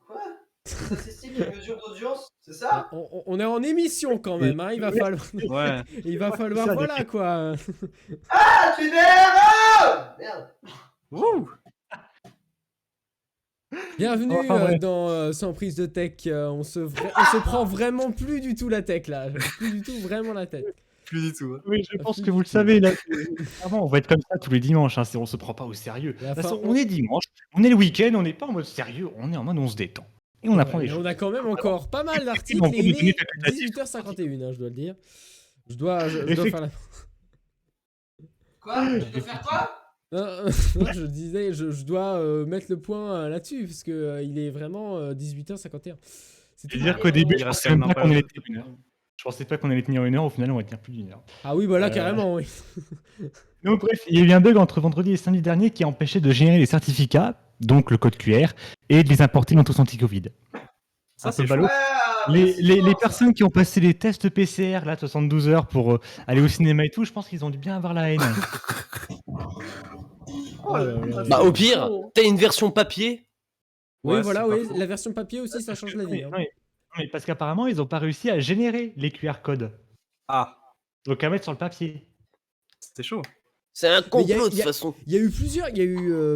quoi? Statistiques et mesures d'audience, c'est ça? On est en émission quand même. Hein. Il va falloir. Ouais. Il va falloir. Ça, Voilà quoi. Ah, tu m'énerves! Merde. Wouh. Bienvenue Enfin, bref. dans Sans prise de tech. On se prend vraiment plus du tout la tech là. Plus du tout vraiment la tête. Plus du tout. Hein. Oui, je pense que vous le savez, là. Vraiment, on va être comme ça tous les dimanches. Hein, on se prend pas au sérieux. Et à De toute la façon, fin, on est dimanche, on est le week-end, on n'est pas en mode sérieux, on est en mode on se détend. Et on apprend des et choses. on a quand même encore pas mal d'articles. on Et peut il donner est facultatif. 18h51, hein, je dois le dire. Je dois faire la. Quoi? Je dois faire quoi? Non, je disais, je dois mettre le point là-dessus, parce que il est vraiment 18h51. C'est tout. C'est-à-dire qu'au début, Il je reste pensais quand même même pas un qu'on peu. allait tenir une heure. Je pensais pas qu'on allait tenir une heure, au final, on va tenir plus d'une heure. Ah oui, bah là, carrément, oui. Donc, bref, il y a eu un bug entre vendredi et samedi dernier qui a empêché de générer les certificats, donc le code QR, et de les importer dans tous anti-Covid. Ça, Un c'est peu ballot. Les personnes qui ont passé les tests PCR, là, de 72 heures pour aller au cinéma et tout, je pense qu'ils ont dû bien avoir la haine. Oh là là. Bah, au pire, t'as une version papier. Oui, Ouais, voilà, c'est pas oui. faux. La version papier aussi, ça change la vie. Hein. Non, mais parce qu'apparemment, ils n'ont pas réussi à générer les QR codes. Ah, Donc à mettre sur le papier. c'était chaud. C'est un Mais complot de toute façon. Il y a eu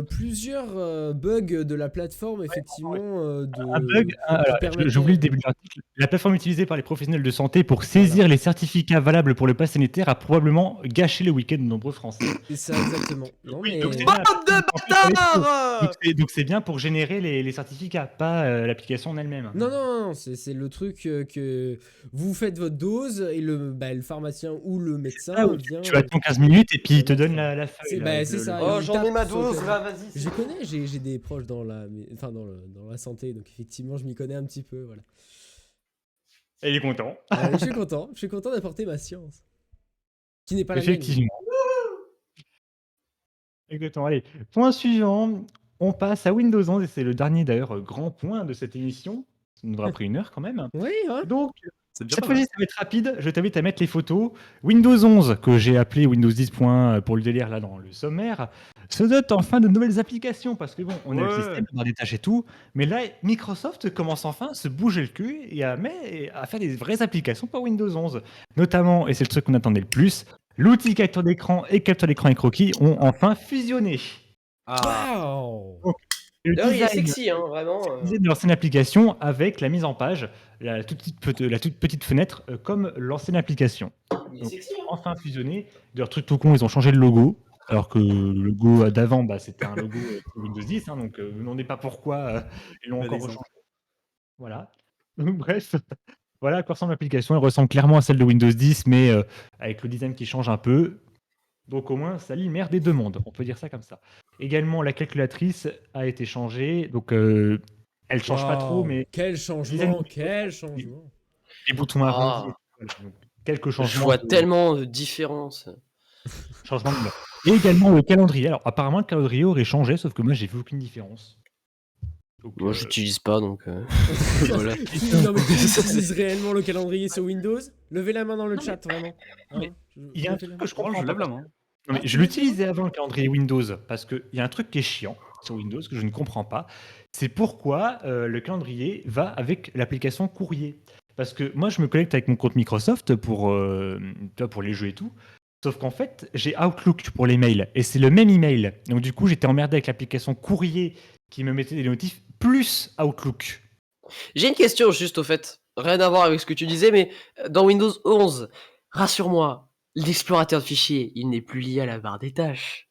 plusieurs bugs de la plateforme, effectivement. Un bug, alors, permettaient- j'oublie le début de l'article. La plateforme utilisée par les professionnels de santé pour saisir les certificats valables pour le pass sanitaire a probablement gâché le week-end de nombreux Français. C'est ça, exactement. Non, Oui, mais... donc c'est Bande bien. de bâtards. Donc c'est bien pour générer les certificats, pas l'application en elle-même. Non, c'est le truc que vous faites votre dose et le pharmacien ou le médecin Ah, oui, vient... tu attends 15 minutes et puis il te donne la feuille. C'est- là, bah, avec c'est le- ça. le- Oh, il j'en ai tape ma sur dose le- là, vas-y. Je connais, j'ai des proches dans la santé, donc effectivement, je m'y connais un petit peu, voilà. Et il est content. Je suis content d'apporter ma science. Qui n'est pas la mienne. Effectivement. Exactement. Allez, point suivant. On passe à Windows 11 et c'est le dernier d'ailleurs grand point de cette émission. Ça nous aura pris 1 heure quand même. Oui, hein. Donc, C'est déjà cette pas mal. fois-ci, ça va être rapide. Je t'invite à mettre les photos. Windows 11, que j'ai appelé Windows 10. Pour le délire là dans le sommaire, se dote enfin de nouvelles applications parce que bon, on a le Ouais. système, on a des tâches et tout, mais là, Microsoft commence enfin à se bouger le cul et à faire des vraies applications pour Windows 11. Notamment, et c'est le truc qu'on attendait le plus, l'outil capture d'écran et croquis ont enfin fusionné. Ah, Waouh. Le D'ailleurs, il est design sexy, hein, vraiment. de l'ancienne application avec la mise en page, la toute petite fenêtre comme l'ancienne application. Il est Donc, sexy, hein. enfin fusionné. D'ailleurs, truc tout con, ils ont changé le logo. Alors que le logo d'avant, c'était un logo Windows 10, hein, donc ne me demandez pas pourquoi ils l'ont Bel encore exemple. rechangé. Voilà. Bref, voilà à quoi ressemble l'application. Elle ressemble clairement à celle de Windows 10, mais avec le design qui change un peu. Donc au moins, ça libère des demandes. On peut dire ça comme ça. Également, la calculatrice a été changée. Donc elle change pas trop, Waouh. mais Quel Design- changement, quel changement. les boutons arrondis. Ah. Voilà, donc, quelques Je changements. vois tellement de différences. Changement de couleur. Et également le calendrier. Alors apparemment le calendrier aurait changé, sauf que moi j'ai vu aucune différence. Donc, Moi, j'utilise pas, donc voilà. Non, mais qui utilise réellement le calendrier sur Windows? Levez la main dans le Non, chat, vraiment. Hein, mais il y a un levez la truc main. que je Oh, comprends je pas. lève la main. Non, mais je l'utilisais avant le calendrier Windows parce qu'il y a un truc qui est chiant sur Windows que je ne comprends pas. C'est pourquoi le calendrier va avec l'application courrier. Parce que moi je me connecte avec mon compte Microsoft pour les jeux et tout. Sauf qu'en fait j'ai Outlook pour les mails et c'est le même email. Donc du coup j'étais emmerdé avec l'application courrier qui me mettait des notifs plus Outlook. J'ai une question juste au fait. Rien à voir avec ce que tu disais, mais dans Windows 11, rassure-moi, l'explorateur de fichiers, il n'est plus lié à la barre des tâches.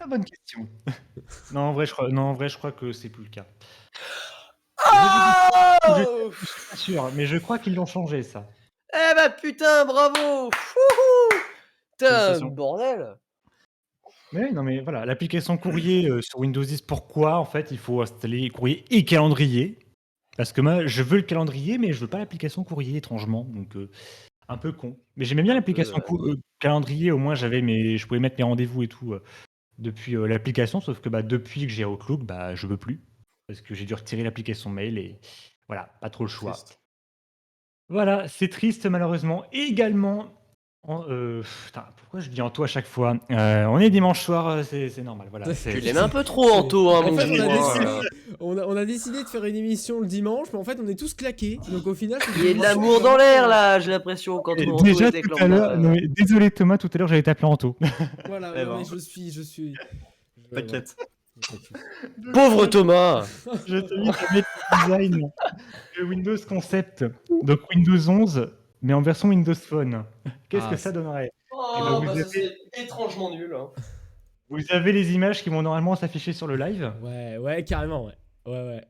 Ah, bonne question. non, en vrai, je crois que c'est plus le cas. Oh Je suis pas sûr, mais je crois qu'ils l'ont changé ça. Eh bah putain, bravo. Wouhou. Putain, Félicitations. bordel. Mais oui, non, mais voilà, l'application courrier sur Windows 10, pourquoi en fait il faut installer courrier et calendrier? Parce que moi, je veux le calendrier, mais je veux pas l'application courrier, étrangement. Donc, un peu con. Mais j'aimais bien l'application calendrier, au moins je pouvais mettre mes rendez-vous et tout depuis l'application, sauf que depuis que j'ai Outlook, je veux plus. Parce que j'ai dû retirer l'application mail et voilà, pas trop le choix. Triste. Voilà, c'est triste malheureusement. Et également, putain, pourquoi je dis Anto à chaque fois? On est dimanche soir, c'est normal. Voilà, Tu c'est- l'aimes un peu trop, Anto, hein, En mon fait, vieux. on a décidé de faire une émission le dimanche, mais en fait, on est tous claqués. Donc au final, Il y a de l'amour dans l'air là, j'ai l'impression, quand Et Anto déjà était avec tout à l'heure, non, mais désolé Thomas, tout à l'heure j'allais t'appeler Anto. Voilà, Eh non, ben. mais je suis. T'inquiète. Pauvre Thomas. Je t'invite à mettre le design de Windows Concept, donc Windows 11, mais en version Windows Phone. Qu'est-ce Ah, que ça donnerait? Oh, vous bah, avez- ça, c'est étrangement nul. Hein. Vous avez les images qui vont normalement s'afficher sur le live. Ouais, carrément, ouais.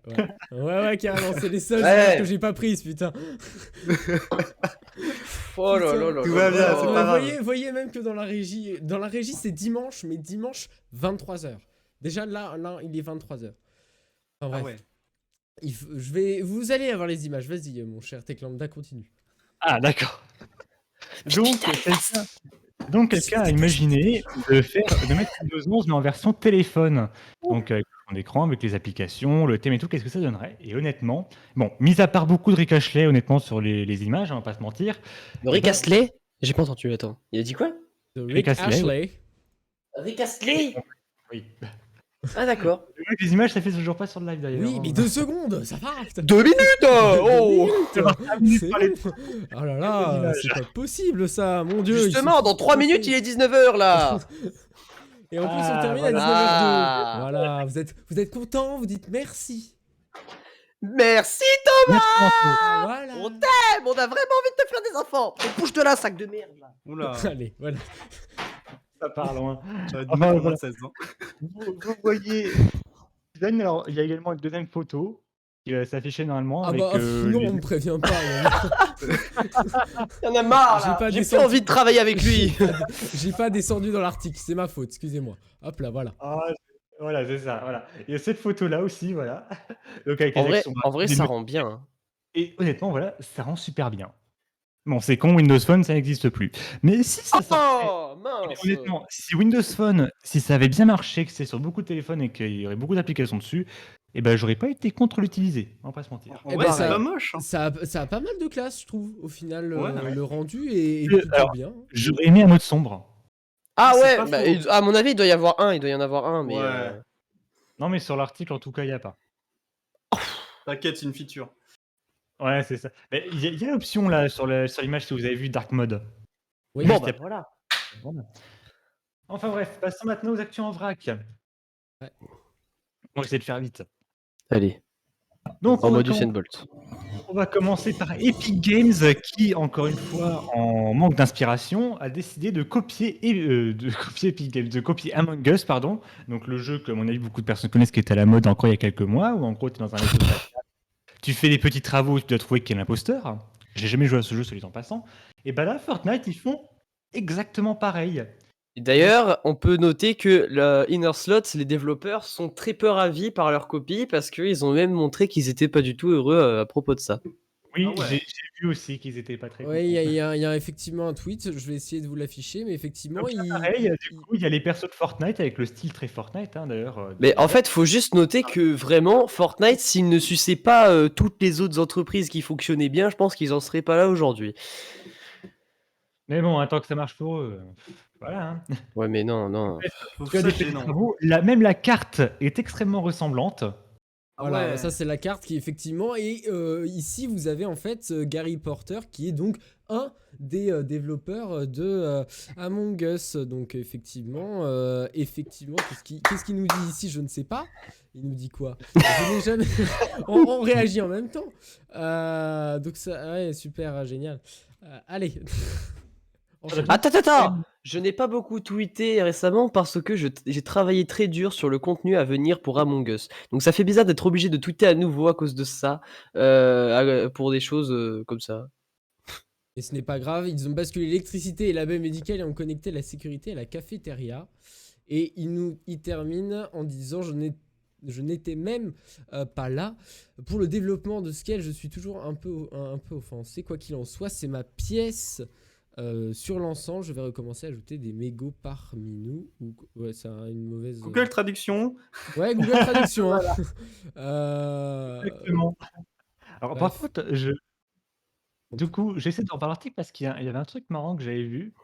Ouais, carrément. C'est les seules Ouais. images que j'ai pas prises, putain. Oh là là là. Tout va là bien, là. c'est Mais pas grave. voyez même que dans la régie c'est dimanche, mais dimanche 23h. Déjà là, il est 23h. Enfin bref. Ah ouais. Vous allez avoir les images. Vas-y, mon cher Techlambda, continue. Ah, d'accord. Donc, quelqu'un a imaginé de mettre Windows 11 mais en version téléphone. Donc, avec son écran, avec les applications, le thème et tout, qu'est-ce que ça donnerait? Et honnêtement, bon, mis à part beaucoup de Rick Astley, honnêtement, sur les images, on va pas se mentir. Rick Astley? J'ai pas entendu, attends. Il a dit quoi? De Rick Astley, Astley. Rick Astley? Oui. Ah d'accord. Les images, ça fait toujours pas sur le live d'ailleurs. Oui, mais 2 secondes, ça va. 2 minutes. Oh. C'est par les- bon. Oh là là, c'est pas possible ça, mon dieu. Justement, dans 3 minutes, il est 19h là. Et en plus, on Ah, termine à voilà. 19h02. Ah. Voilà, vous êtes content, vous dites merci. Merci. Merci, Anto. Voilà. On t'aime. On a vraiment envie de te faire des enfants. Et bouge de là, sac de merde là. Oula, Allez, voilà. Ça part loin. ça va être Enfin, moins de voilà. 16 ans. Vous voyez. Alors, il y a également une deuxième photo qui va s'afficher normalement. Ah avec, bah non, les- on me prévient pas. non. Il y en a marre J'ai là. pas J'ai plus descendu. envie de travailler avec lui. J'ai pas descendu dans l'article, c'est ma faute, excusez-moi. Hop là, voilà. Ah, voilà, c'est ça. Voilà. Il y a cette photo-là aussi, voilà. Donc, avec En les vrai, actions en vrai, rapides, ça rend bien. Hein. Et honnêtement, voilà, ça rend super bien. Bon, c'est con, Windows Phone, ça n'existe plus. Mais si ça sortait. Oh Mais mince. honnêtement, si Windows Phone, si ça avait bien marché, que c'est sur beaucoup de téléphones et qu'il y aurait beaucoup d'applications dessus, eh ben j'aurais pas été contre l'utiliser, on va pas se mentir. En Eh vrai, ben, c'est ça- pas moche. Hein. Ça a pas mal de classe, je trouve, au final, Ouais. le rendu est Euh, plutôt alors, bien. J'aurais aimé un mode sombre. Ah C'est ouais. pas Bah, faux. à mon avis, il doit y avoir un. Il doit y en avoir un, mais. Ouais. Non, mais sur l'article, en tout cas, il n'y a pas. T'inquiète, c'est une feature. Ouais, c'est ça. Mais il y a l'option là sur l'image, si vous avez vu Dark Mode. Oui, Bon Juste bah après. voilà. Voilà. Enfin bref, passons maintenant aux actions en vrac. Ouais. On va essayer de faire vite. Allez. Donc, En on va mode com- Usain Bolt. on va commencer par Epic Games qui, encore une fois, en manque d'inspiration, a décidé de copier, Epic Games, de copier Among Us, pardon. Donc le jeu que, à mon avis, beaucoup de personnes connaissent, qui était à la mode encore il y a quelques mois, où en gros, tu es dans un vaisseau spatial. Tu fais des petits travaux, tu dois trouver qui est l'imposteur. J'ai jamais joué à ce jeu, celui en passant. Et bah là, Fortnite, ils font exactement pareil. Et d'ailleurs, on peut noter que le Inner Slots, les développeurs sont très peu ravis par leur copie parce qu'ils ont même montré qu'ils étaient pas du tout heureux à propos de ça. Oui, Ah ouais. j'ai vu aussi qu'ils étaient pas très Ouais, contents. il y a effectivement un tweet, je vais essayer de vous l'afficher, mais effectivement, Donc là, pareil, du coup, il y a les persos de Fortnite avec le style très Fortnite, hein, d'ailleurs. Mais en fait, faut juste noter que vraiment, Fortnite, s'il ne suçait pas toutes les autres entreprises qui fonctionnaient bien, je pense qu'ils en seraient pas là aujourd'hui. Mais bon, tant que ça marche pour eux, voilà. Hein. Ouais, mais non, non. Faut Tu as ça des petits gênant. travaux. Même la carte est extrêmement ressemblante. Ah Voilà, ouais. ça c'est la carte qui effectivement et ici vous avez en fait Gary Porter qui est donc un des développeurs de Among Us. Donc effectivement, qu'est-ce qu'il nous dit ici, je ne sais pas. Il nous dit quoi? Je n'ai jamais. on réagit en même temps. Donc ça, ouais, super, génial. Allez. Enchaînons. Attends. Je n'ai pas beaucoup tweeté récemment parce que j'ai travaillé très dur sur le contenu à venir pour Among Us. Donc ça fait bizarre d'être obligé de tweeter à nouveau à cause de ça, pour des choses comme ça. Et ce n'est pas grave, ils ont basculé l'électricité et la baie médicale et ont connecté la sécurité à la cafétéria. Et il termine en disant je n'étais même pas là. Pour le développement de Scale, je suis toujours un peu offensé. Quoi qu'il en soit, c'est ma pièce sur l'ensemble. Je vais recommencer à ajouter des mégots parmi nous. Ouais, ça a une mauvaise... Google Traduction. Ouais, Google Traduction. Hein. Exactement. Alors, par bref. contre, du coup, j'essaie de revoir l'article parce qu'il y avait un truc marrant que j'avais vu.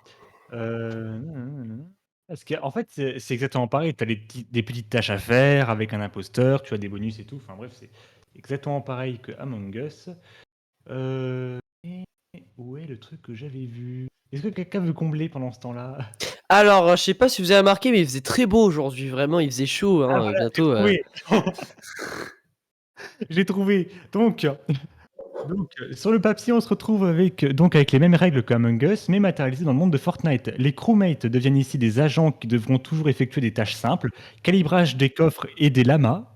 Parce qu'en fait, c'est exactement pareil. Tu as des petites tâches à faire avec un imposteur, tu as des bonus et tout. Enfin bref, c'est exactement pareil que Among Us. Et où est le truc que j'avais vu? Est-ce que quelqu'un veut combler pendant ce temps-là? Alors, je sais pas si vous avez remarqué, mais il faisait très beau aujourd'hui, vraiment, il faisait chaud, hein, Ah, voilà, bientôt. Oui. J'ai trouvé. Donc, sur le papier, on se retrouve avec les mêmes règles qu'Among Us, mais matérialisées dans le monde de Fortnite. Les crewmates deviennent ici des agents qui devront toujours effectuer des tâches simples, calibrage des coffres et des lamas.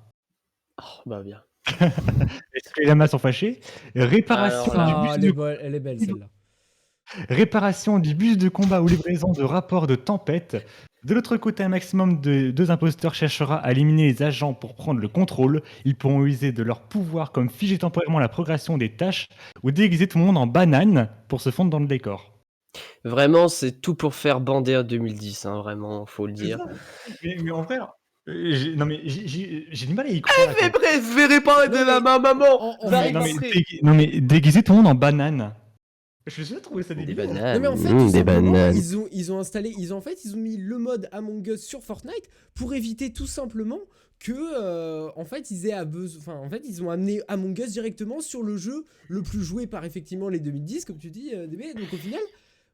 Oh, bah bien. Est-ce que les lamas sont fâchés? Réparation, Alors là. du Ah, bus de, elle est belle celle-là. réparation du bus de combat ou livraison de rapports de tempête. De l'autre côté, un maximum de 2 imposteurs cherchera à éliminer les agents pour prendre le contrôle. Ils pourront user de leur pouvoir comme figer temporairement la progression des tâches ou déguiser tout le monde en banane pour se fondre dans le décor. Vraiment, c'est tout pour faire bander 2010, hein, vraiment, faut le dire. Mais en fait, j'ai du mal à y croire. Mais bref, je vais réparer de la main, maman. On Va fait- Non, réparer. mais déguiser tout le monde en banane. Je suis sûr de trouver ça Des débile. bananes. Non mais en fait, Mmh, tout des simplement, bananes. ils ont installé, ils ont mis le mode Among Us sur Fortnite pour éviter tout simplement que, en fait, ils ont amené Among Us directement sur le jeu le plus joué par effectivement les 2010, comme tu dis, DB. Donc au final,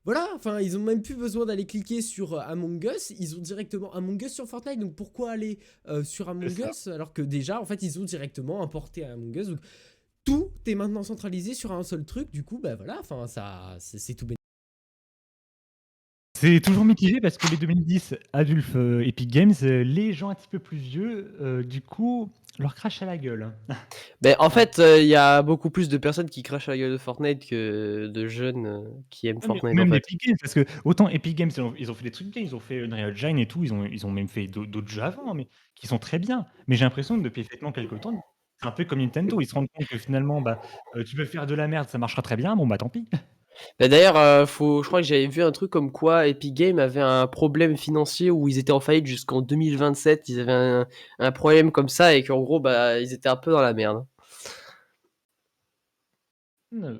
voilà, enfin, ils ont même plus besoin d'aller cliquer sur Among Us, ils ont directement Among Us sur Fortnite. Donc pourquoi aller sur Among C'est ça. Us alors que déjà, en fait, ils ont directement importé Among Us. Donc tout est maintenant centralisé sur un seul truc. Du coup, bah voilà, enfin, c'est tout bénéfique. C'est toujours mitigé parce que les 2010 Adulf Epic Games, les gens un petit peu plus vieux, du coup, leur crache à la gueule. Ben, en fait, il y a beaucoup plus de personnes qui crachent à la gueule de Fortnite que de jeunes qui aiment Ouais, mais Fortnite, en même fait. Epic Games, parce que autant Epic Games, ils ont fait des trucs bien, ils ont fait Unreal Engine et tout, ils ont même fait d'autres jeux avant, mais qui sont très bien. Mais j'ai l'impression que depuis effectivement quelques temps, c'est un peu comme Nintendo, ils se rendent compte que finalement, bah, tu peux faire de la merde, ça marchera très bien, bon bah tant pis. Bah, d'ailleurs, je crois que j'avais vu un truc comme quoi Epic Games avait un problème financier où ils étaient en faillite jusqu'en 2027. Ils avaient un problème comme ça et qu'en gros, bah, ils étaient un peu dans la merde.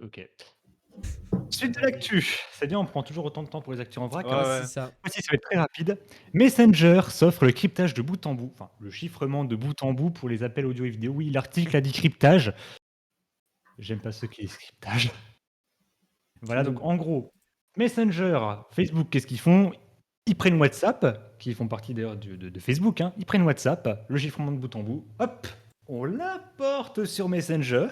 Ok. Suite de l'actu. C'est bien, on prend toujours autant de temps pour les actus en vrac. Ouais, Hein. ouais. C'est ça. Voici, ça va être très rapide. Messenger s'offre le cryptage de bout en bout, enfin le chiffrement de bout en bout pour les appels audio et vidéo. Oui, l'article a dit cryptage. J'aime pas ceux qui disent cryptage. Voilà, donc en gros, Messenger, Facebook, qu'est-ce qu'ils font? Ils prennent WhatsApp, qui font partie d'ailleurs de Facebook, hein. Ils prennent WhatsApp, le chiffrement de bout en bout, hop, on l'apporte sur Messenger,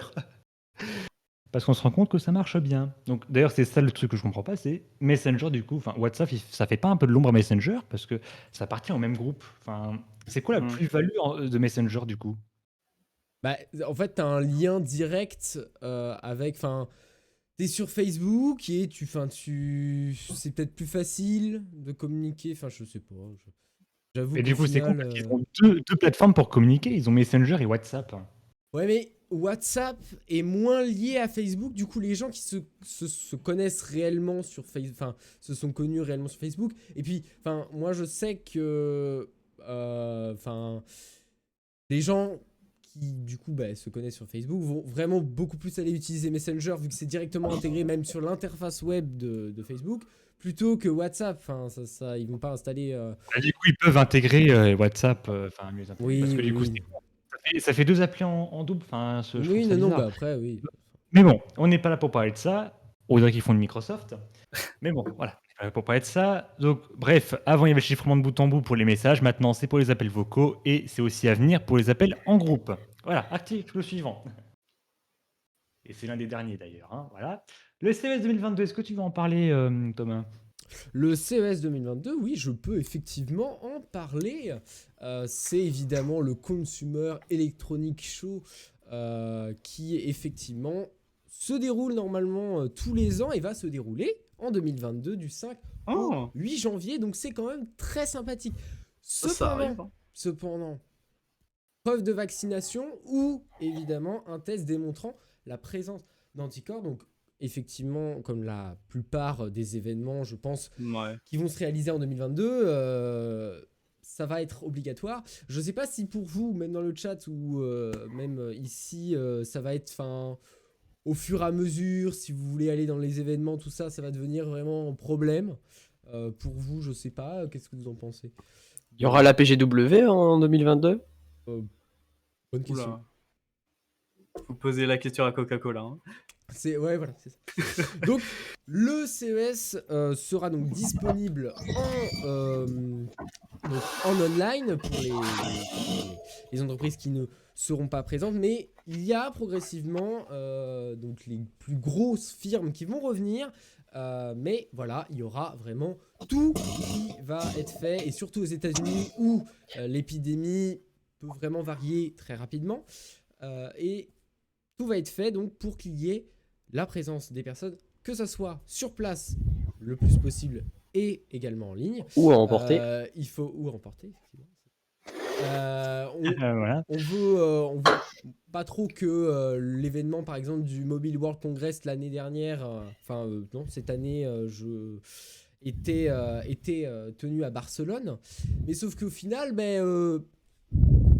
parce qu'on se rend compte que ça marche bien. Donc d'ailleurs, c'est ça le truc que je comprends pas, c'est Messenger du coup, enfin WhatsApp, ça fait pas un peu de l'ombre à Messenger, parce que ça appartient au même groupe. Enfin, c'est quoi la Mm. plus-value de Messenger du coup? Bah, en fait, t'as un lien direct avec. Enfin, t'es sur Facebook et c'est peut-être plus facile de communiquer. Enfin, je sais pas. J'avoue Et du qu'au coup, c'est con final. parce qu'ils ont deux plateformes pour communiquer, ils ont Messenger et WhatsApp. Ouais, mais WhatsApp est moins lié à Facebook. Du coup, les gens qui se connaissent réellement sur Facebook, enfin, se sont connus réellement sur Facebook. Et puis, enfin, moi, je sais que, enfin, les gens qui, du coup, bah, se connaissent sur Facebook vont vraiment beaucoup plus aller utiliser Messenger vu que c'est directement intégré même sur l'interface web de Facebook plutôt que WhatsApp. Enfin, ils vont pas installer. Bah, du coup, ils peuvent intégrer WhatsApp, enfin mieux intégrer, parce Oui, que du coup, oui. ça fait deux applis en double. Enfin, je trouve Oui, ça non, bizarre. bah après, oui. Mais bon, on n'est pas là pour parler de ça. On dirait qu'ils font de Microsoft. Mais bon, voilà, on n'est pas là pour parler de ça. Donc, bref, avant, il y avait le chiffrement de bout en bout pour les messages. Maintenant, c'est pour les appels vocaux et c'est aussi à venir pour les appels en groupe. Voilà, article suivant. Et c'est l'un des derniers d'ailleurs. Hein, voilà. Le CES 2022, est-ce que tu veux en parler, Thomas? Le CES 2022, oui, je peux effectivement en parler. C'est évidemment le Consumer Electronic Show qui effectivement se déroule normalement tous les ans et va se dérouler en 2022 du 5 au Oh, 8 janvier. Donc c'est quand même très sympathique. ça arrive. Cependant, preuve de vaccination ou évidemment un test démontrant la présence d'anticorps. Donc effectivement, comme la plupart des événements, je pense, Ouais. qui vont se réaliser en 2022, ça va être obligatoire. Je ne sais pas si pour vous, même dans le chat ou même ici, ça va être au fur et à mesure, si vous voulez aller dans les événements, tout ça, ça va devenir vraiment un problème. Pour vous, je ne sais pas, qu'est-ce que vous en pensez? Il y aura la PGW en 2022. Bonne question. Oula. Faut poser la question à Coca-Cola. Hein. Ouais, voilà, c'est ça. Donc, le CES sera donc disponible en online pour les entreprises qui ne seront pas présentes, mais il y a progressivement donc les plus grosses firmes qui vont revenir. Mais voilà, il y aura vraiment tout qui va être fait, et surtout aux États-Unis où l'épidémie peut vraiment varier très rapidement. Et tout va être fait donc pour qu'il y ait la présence des personnes, que ce soit sur place le plus possible et également en ligne. Ou à emporter. Il faut ou à emporter, effectivement. Voilà. On veut pas trop que l'événement, par exemple, du Mobile World Congress l'année dernière, non, cette année, était, tenu à Barcelone. Mais sauf qu'au final,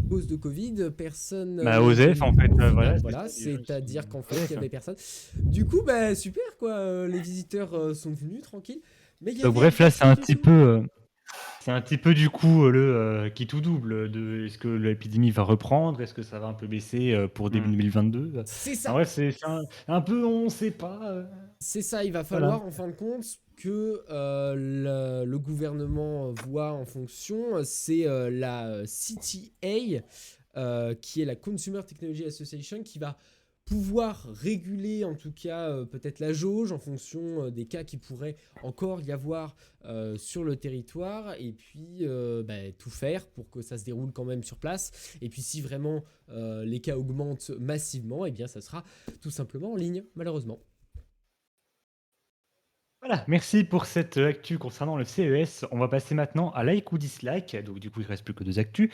cause de Covid, personne. Bah, OSEF, en fait, voilà, Voilà, c'est des gens qui c'est-à-dire sont qu'en fait, OSEF. il y avait personne. Du coup, bah super quoi, les visiteurs sont venus tranquilles. Mais il y Donc avait bref, là, c'est un personne petit dessous. peu, c'est un petit peu du coup qui tout double. Est-ce que l'épidémie va reprendre? Est-ce que ça va un peu baisser pour début 2022? C'est Enfin, ça. bref, c'est un peu, on sait pas. C'est ça, il va Voilà. falloir en fin de compte que le gouvernement voit en fonction. C'est la CTA, qui est la Consumer Technology Association, qui va pouvoir réguler en tout cas peut-être la jauge en fonction des cas qui pourraient encore y avoir sur le territoire et puis tout faire pour que ça se déroule quand même sur place. Et puis si vraiment les cas augmentent massivement, eh bien ça sera tout simplement en ligne malheureusement. Voilà, merci pour cette actu concernant le CES. On va passer maintenant à like ou dislike. Donc du coup, il ne reste plus que 2 actus.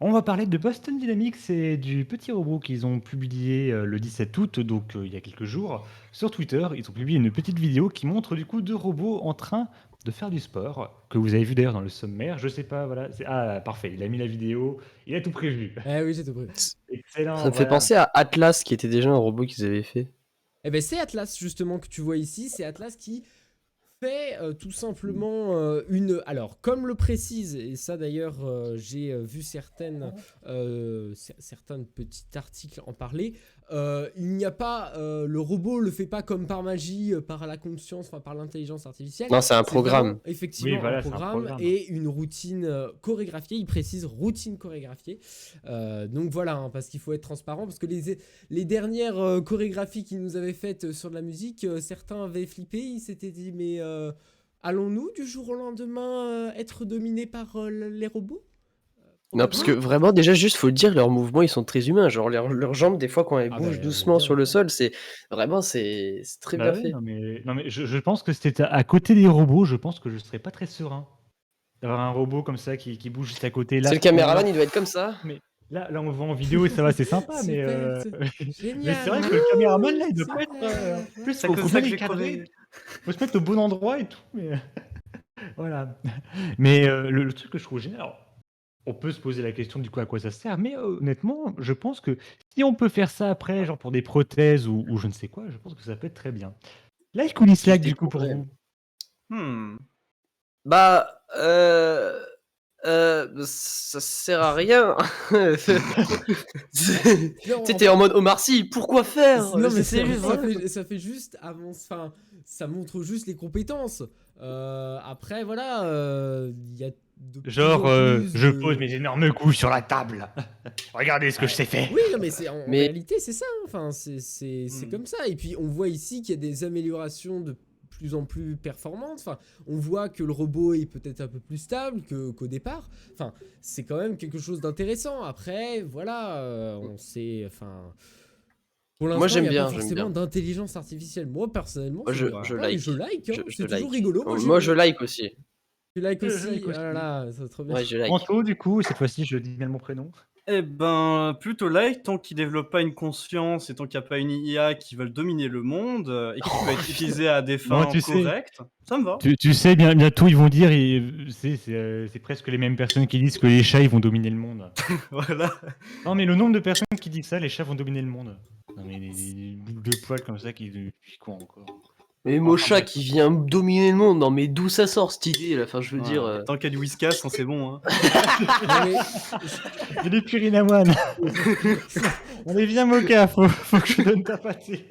On va parler de Boston Dynamics et du petit robot qu'ils ont publié le 17 août, donc il y a quelques jours, sur Twitter. Ils ont publié une petite vidéo qui montre du coup 2 robots en train de faire du sport, que vous avez vu d'ailleurs dans le sommaire. Je sais pas, voilà. Ah, parfait, il a mis la vidéo, il a tout prévu. Eh oui, j'ai tout prévu. Excellent, Ça me fait voilà. penser à Atlas, qui était déjà un robot qu'ils avaient fait. Eh ben c'est Atlas justement que tu vois ici, c'est Atlas qui fait tout simplement une... Alors, comme le précise, et ça d'ailleurs j'ai vu certains petits articles en parler, il n'y a pas... le robot le fait pas comme par magie, par la conscience, enfin par l'intelligence artificielle. Non, c'est un C'est programme. vraiment, effectivement, Oui, voilà, un c'est un programme programme. et une routine chorégraphiée. Il précise routine chorégraphiée. Donc voilà, hein, parce qu'il faut être transparent, parce que les dernières chorégraphies qu'ils nous avaient faites sur de la musique, certains avaient flippé, ils s'étaient dit mais allons-nous du jour au lendemain être dominés par les robots? Non, parce que vraiment, déjà, juste, faut le dire, leurs mouvements, ils sont très humains. Genre, leurs jambes, des fois, quand elles Ah bougent bah, doucement bien sur le d'accord. sol, c'est vraiment, c'est très Bah bien ouais, fait. non mais je pense que c'était à côté des robots, je pense que je serais pas très serein d'avoir un robot comme ça qui bouge juste à côté. Là, C'est le caméraman, il doit être comme ça. mais là, on le voit en vidéo et ça va, c'est sympa, mais, Super, mais c'est vrai génial. que le caméraman là, il doit pas Super. être. En plus, C'est faut, que faut ça bien que les j'ai cadrer, crevé. faut se mettre au bon endroit et tout, mais voilà. Mais le truc que je trouve génial, alors, on peut se poser la question du coup à quoi ça sert, mais honnêtement, je pense que si on peut faire ça après, genre pour des prothèses ou je ne sais quoi, je pense que ça peut être très bien. Like ou dislike du coup pour découvrais. vous? Bah, ça sert à rien. Non, T'étais en mode Omar Sy, pourquoi faire? Non mais C'est juste, voilà. ça fait juste enfin ça montre juste les compétences. Après voilà, il y a de plus Genre, en plus je de- pose mes énormes couilles sur la table. Regardez ce que je sais faire. Oui, non mais c'est en Mais- réalité c'est ça. Enfin c'est comme ça. Et puis on voit ici qu'il y a des améliorations de plus en plus performantes. Enfin, on voit que le robot est peut-être un peu plus stable qu'au départ. Enfin, c'est quand même quelque chose d'intéressant. Après, voilà, on sait. Enfin. Pour l'instant, j'aime il n'y a bien, pas j'aime forcément bien. d'intelligence artificielle. Moi, personnellement, Moi, ça je- me dérange je pas, et like. je like. Hein. Je C'est toujours like. rigolo. Moi, je like aussi. Tu like Je aussi. like aussi. Ah là là, ça trop bien. Ouais, je like. Anto, du coup, cette fois-ci, je dis bien mon prénom. Eh ben, plutôt like, tant qu'ils développent pas une conscience et tant qu'il n'y a pas une IA qui veulent dominer le monde et qui peut être utilisée à des fins tu sais. correctes, ça me va. Tu sais, bientôt, ils vont dire, c'est presque les mêmes personnes qui disent que les chats, ils vont dominer le monde. Voilà. Non, mais le nombre de personnes qui disent ça, les chats vont dominer le monde. Non, mais des boucles de poils comme ça qui quoi encore. Mais Enfin, Mocha bref. qui vient dominer le monde, non mais d'où ça sort cette idée là? Enfin, je veux dire. Tant qu'il y a du whiskas, c'est bon. Hein. Non, mais J'ai des purinamoines. On est bien moqués, faut que je donne ta pâtée.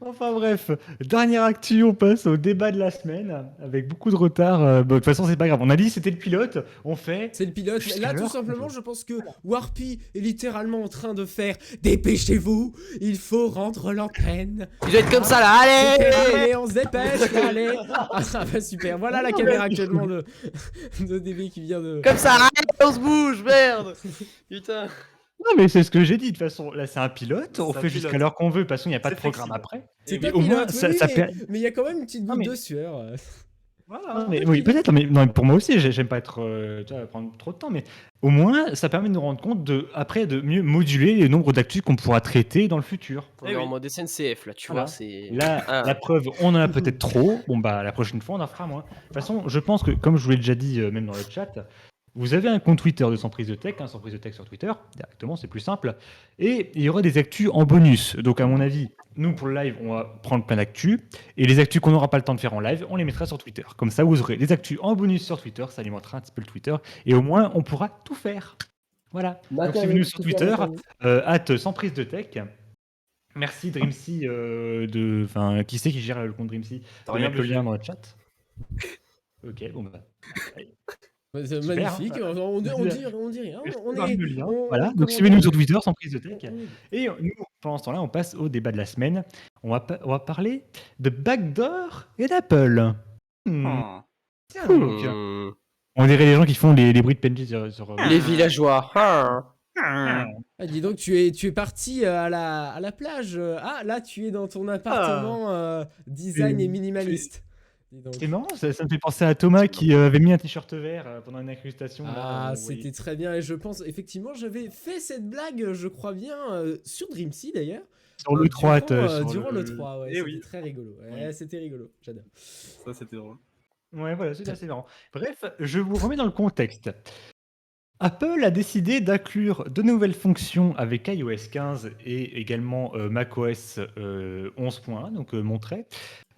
Enfin bref, dernière actu, on passe au débat de la semaine, avec beaucoup de retard. De toute façon, c'est pas grave. On a dit c'était le pilote, on fait. c'est le pilote. Jusqu'à Là, tout l'heure, simplement, on fait. je pense que Warpy est littéralement en train de faire dépêchez-vous, il faut rendre l'antenne. Il doit être comme ça là, allez! Allez, on se dépêche, là, allez. Ah bah super. Voilà la caméra actuellement de DB qui vient de. Comme ça, allez, on se bouge, merde! Putain. Non, mais c'est ce que j'ai dit. De toute façon, là, c'est un pilote. On C'est un fait pilote. jusqu'à l'heure qu'on veut. De toute façon, il n'y a pas de C'est programme flexible. après. C'est Mais un au moins, pilote, ça, oui, ça mais per- il y a quand même une petite Non, goutte mais- de sueur. Voilà. Non, mais oui, peut-être, mais non, mais pour moi aussi, j'aime pas être, tu vois, prendre trop de temps, mais au moins, ça permet de nous rendre compte après de mieux moduler le nombre d'actus qu'on pourra traiter dans le futur. On Eh est oui. en mode SNCF là, tu Voilà. vois, c'est. Là, Ah. la preuve, on en a peut-être trop. Bon, bah, la prochaine fois, on en fera moins. De toute façon, je pense que, comme je vous l'ai déjà dit, même dans le chat, Vous avez un compte Twitter de Sans Prise de Tech, Sans Prise de Tech sur Twitter, directement, c'est plus simple. Et il y aura des actus en bonus. Donc, à mon avis, nous, pour le live, on va prendre plein d'actus. Et les actus qu'on n'aura pas le temps de faire en live, on les mettra sur Twitter. Comme ça, vous aurez des actus en bonus sur Twitter, ça alimentera un petit peu le Twitter. Et au moins, on pourra tout faire. Voilà. Donc, suivez-nous sur Twitter, @sans prise de tech. Merci Dreamsy qui c'est qui gère le compte Dreamsy de rien mettre le BG. lien dans le chat. Ok, bon bah. C'est Super, magnifique, on dit rien. On est, le lien. on- Voilà, comment donc suivez-nous dire, sur Twitter sans prise de tech. on est- Et nous, pendant ce temps-là, on passe au débat de la semaine. On va parler de Backdoor et d'Apple. Ah. Tiens donc. Hmm. On dirait les gens qui font les bruits de PNJ sur Les villageois. Ah, dis donc, tu es parti à la plage. Ah, là, tu es dans ton appartement design et minimaliste. Dis donc. C'est marrant, ça me fait penser à Thomas qui avait mis un t-shirt vert pendant une incrustation. Ah, là, c'était très bien. Et je pense, effectivement, j'avais fait cette blague, je crois bien, sur Dreamsea d'ailleurs. sur le 3. Durant le 3, ouais. Eh C'était oui. très rigolo. Ouais, c'était rigolo. J'adore. Ça, c'était drôle. Ouais, voilà, c'est assez marrant. Bref, je vous remets dans le contexte. Apple a décidé d'inclure de nouvelles fonctions avec iOS 15 et également macOS 11.1, donc Monterey.